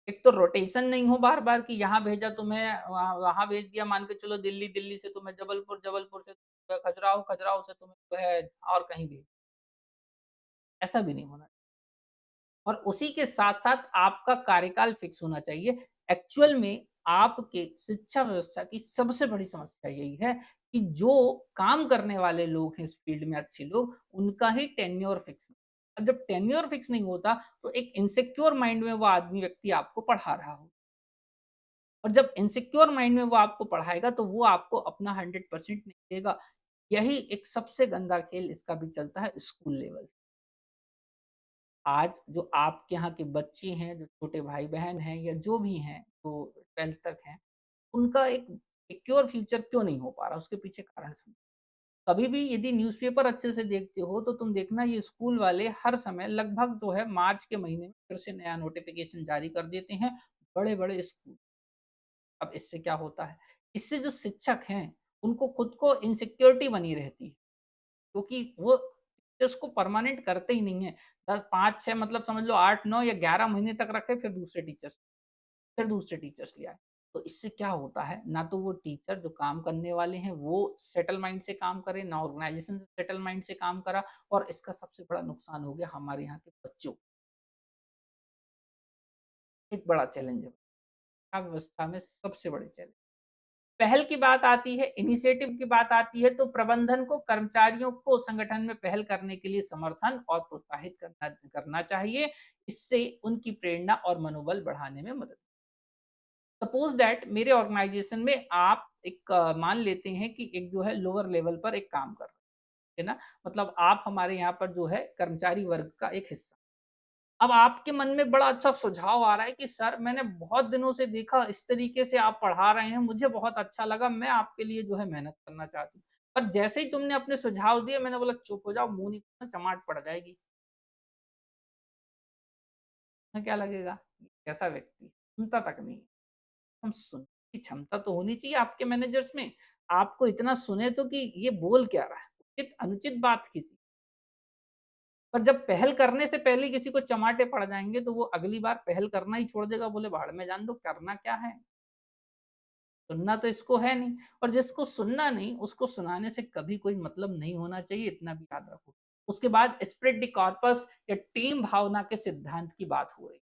एक तो rotation नहीं हो बार-बार कि यहाँ भेजा तुम्हें वहाँ वहाँ भेज दिया मान के चलो दिल्ली, दिल्ली से तुम्हें जबलपुर, जबलपुर से खजुराहो, खजुराहो से तुम्हें जो है और कहीं भी, ऐसा भी नहीं होना। और उसी के साथ-साथ आपका कार्यकाल फिक्स होना चाहिए। एक्चुअल में आपके शिक्षा व्यवस्था की सबसे बड़ी समस्या यही है कि जो काम करने वाले लोग हैं इस फील्ड में अच्छे लोग, उनका ही टेन्योर फिक्स नहीं। अब जब टेन्योर फिक्स नहीं होता, तो एक इनसिक्योर माइंड में वो आदमी व्यक्ति आपको पढ़ा रहा हो और जब इनसिक्योर माइंड में वो आपको पढ़ाएगा, तो वो आपको अपना 100% नहीं देगा। यही एक सबसे गंदा खेल इसका भी चलता है स्कूल लेवल। आज जो आपके यहाँ के बच्चे हैं, जो छोटे भाई-बहन हैं या जो भी हैं, जो 12th तक हैं, उनका एक सिक्योर फ्यूचर क्यों नहीं हो पा रहा? उसके पीछे कारण समझिए। कभी भी यदि न्यूज़पेपर अच्छे से देखते हो तो तुम देखना ये स्कूल वाले हर समय लगभग जो है मार्च के महीने में फिर से नया नोटिफ़िकेशन जारी कर देते हैं, बड़े-बड़े स्कूल। अब इससे क्या होता है? इससे जो शिक्षक हैं, उनको खुद को इनसिक्योरिटी बनी रहती है, क्योंकि वो टीचर्स को परमानेंट करते ही नहीं है। 10 5-6 मतलब समझ लो 8, 9 या 11 महीने तक रखे फिर दूसरे टीचर्स ले आए। तो इससे क्या होता है, ना तो वो टीचर जो काम करने वाले हैं वो सेटल माइंड से काम करे, ना ऑर्गेनाइज़ेशन सेटल माइंड से काम करा और इसका सबसे बड़ा नुकसान हो गया हमारे यहाँ के बच्चों को। एक बड़ा चैलेंज है शिक्षा व्यवस्था में सबसे बड़े चैलेंज। पहल की बात आती है, इनिशिएटिव की बात आती है तो प्रबंधन को कर्मचारियों को संगठन में पहल करने के लिए समर्थन और प्रोत्साहित करना करना चाहिए। इससे उनकी प्रेरणा और मनोबल बढ़ाने में मदद। सपोज़ दैट मेरे ऑर्गेनाइज़ेशन में आप एक मान लेते हैं कि एक जो है लोअर लेवल पर एक काम कर रहे हैं, है ना? मतलब आप हमारे यहाँ पर जो है कर्मचारी वर्ग का एक हिस्सा। अब आपके मन में बड़ा अच्छा सुझाव आ रहा है कि सर मैंने बहुत दिनों से देखा इस तरीके से आप पढ़ा रहे हैं, मुझे बहुत अच्छा लगा, मैं आपके लिए जो है मेहनत करना चाहती हूँ। पर जैसे ही तुमने अपने सुझाव दिए मैंने बोला चुप हो जाओ, मुँह नहीं खोलना चमाट पड़ जाएगी। तुम्हें क्या लगेगा? कैसा व्यक्ति? सुनता तक नहीं। हम सुनने की क्षमता तो होनी चाहिए आपके मैनेजर्स में। आपको इतना सुने तो कि ये बोल क्या रहा है? उचित अनुचित बात कीजिए। पर जब पहल करने से पहले ही किसी को चमाटे पड़ जाएँगे, तो वो अगली बार पहल करना ही छोड़ देगा, बोले भाड़ में जान दो, करना क्या है? सुनना तो इसको है नहीं और जिसको सुनना नहीं, उसको सुनाने से कभी कोई मतलब नहीं होना चाहिए, इतना भी याद रखो। उसके बाद स्प्रेड द कॉर्पस या टीम भावना के सिद्धांत की बात हो रही है।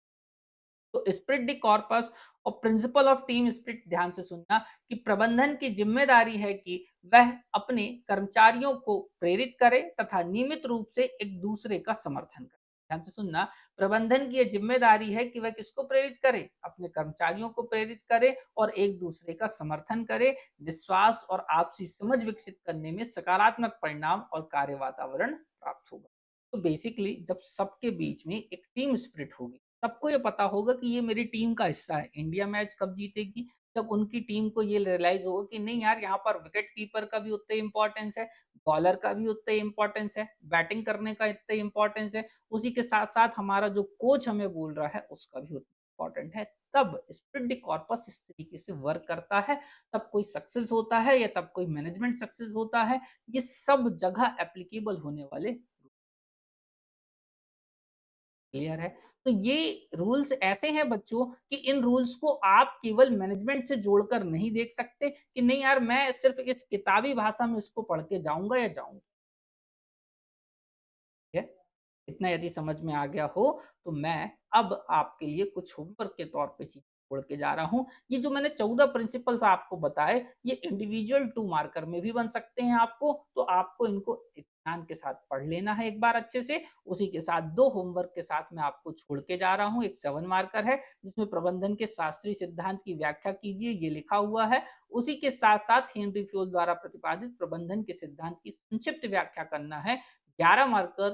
तो स्प्रिट द कॉर्पस और प्रिंसिपल ऑफ टीम स्पिरिट ध्यान से सुनना कि प्रबंधन की जिम्मेदारी है कि वह अपने कर्मचारियों को प्रेरित करे तथा नियमित रूप से एक दूसरे का समर्थन करे। ध्यान से सुनना, प्रबंधन की यह जिम्मेदारी है कि वह किसको प्रेरित करे, अपने कर्मचारियों को प्रेरित करे और एक दूसरे का समर्थन करे। विश्वास और आपसी समझ विकसित करने में सकारात्मक परिणाम और कार्य वातावरण प्राप्त होगा। तो बेसिकली जब सबके बीच में एक टीम स्पिरिट होगी, सबको ये पता होगा कि ये मेरी टीम का हिस्सा है। इंडिया मैच कब जीतेगी? जब उनकी टीम को ये रियलाइज़ होगा कि नहीं यार, यहाँ पर विकेट कीपर का भी उतना ही इम्पोर्टेंस है, बॉलर का भी उतना ही इम्पोर्टेंस है, बैटिंग करने का इतना ही इम्पोर्टेंस है। उसी के साथ-साथ हमारा जो कोच हमें बोल रहा है उसका भी उतना इम्पोर्टेंट है। तब स्पिरिट द कॉर्पस इस तरीके से वर्क करता है, तब कोई सक्सेस होता है या तब कोई मैनेजमेंट सक्सेस होता है। ये सब जगह एप्लीकेबल होने वाले क्लियर है। तो ये रूल्स ऐसे हैं बच्चों कि इन रूल्स को आप केवल मैनेजमेंट से जोड़कर नहीं देख सकते कि नहीं यार मैं सिर्फ़ इस किताबी भाषा में इसको पढ़ के जाऊँगा या जाऊँगी। ठीक है? इतना यदि समझ में आ गया हो, तो मैं अब आपके लिए कुछ होमवर्क के तौर पे चीज़ें छोड़ के जा रहा हूँ। ये जो मैंने 14 प्रिंसिपल्स आपको बताए, ये इंडिविजुअल टू मार्कर में भी बन सकते हैं आपको, तो आपको इनको इत्मीनान के साथ पढ़ लेना है एक बार अच्छे से। उसी के साथ 2 होमवर्क के साथ मैं आपको छोड़ के जा रहा हूँ। एक 7 मार्कर है, जिसमें प्रबंधन के शास्त्रीय सिद्धांत की व्याख्या कीजिए, ये लिखा हुआ है। उसी के साथ-साथ हेनरी फ्यूल द्वारा प्रतिपादित प्रबंधन के सिद्धांत की संक्षिप्त व्याख्या करना है। 11 मार्कर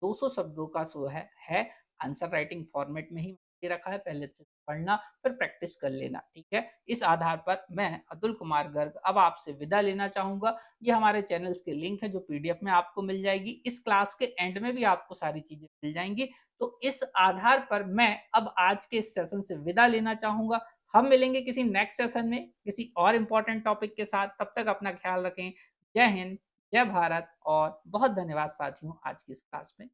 200 शब्दों का जो है आंसर राइटिंग फॉर्मेट में ही दे रखा है, पहले अच्छे से पढ़ना फिर प्रैक्टिस कर लेना, ठीक है? इस आधार पर मैं अतुल कुमार गर्ग अब आपसे विदा लेना चाहूँगा। ये हमारे चैनल्स के लिंक है जो पीडीएफ में आपको मिल जाएगी। इस क्लास के एंड में भी आपको सारी चीज़ें मिल जाएँगी। तो इस आधार पर मैं अब आज के इस सेशन से विदा लेना चाहूँगा। हम मिलेंगे किसी नेक्स्ट सेशन में, किसी और इम्पोर्टेंट टॉपिक के साथ। तब तक अपना ख़्याल रखें। जय हिंद, जय भारत और बहुत धन्यवाद साथियों आज की इस क्लास में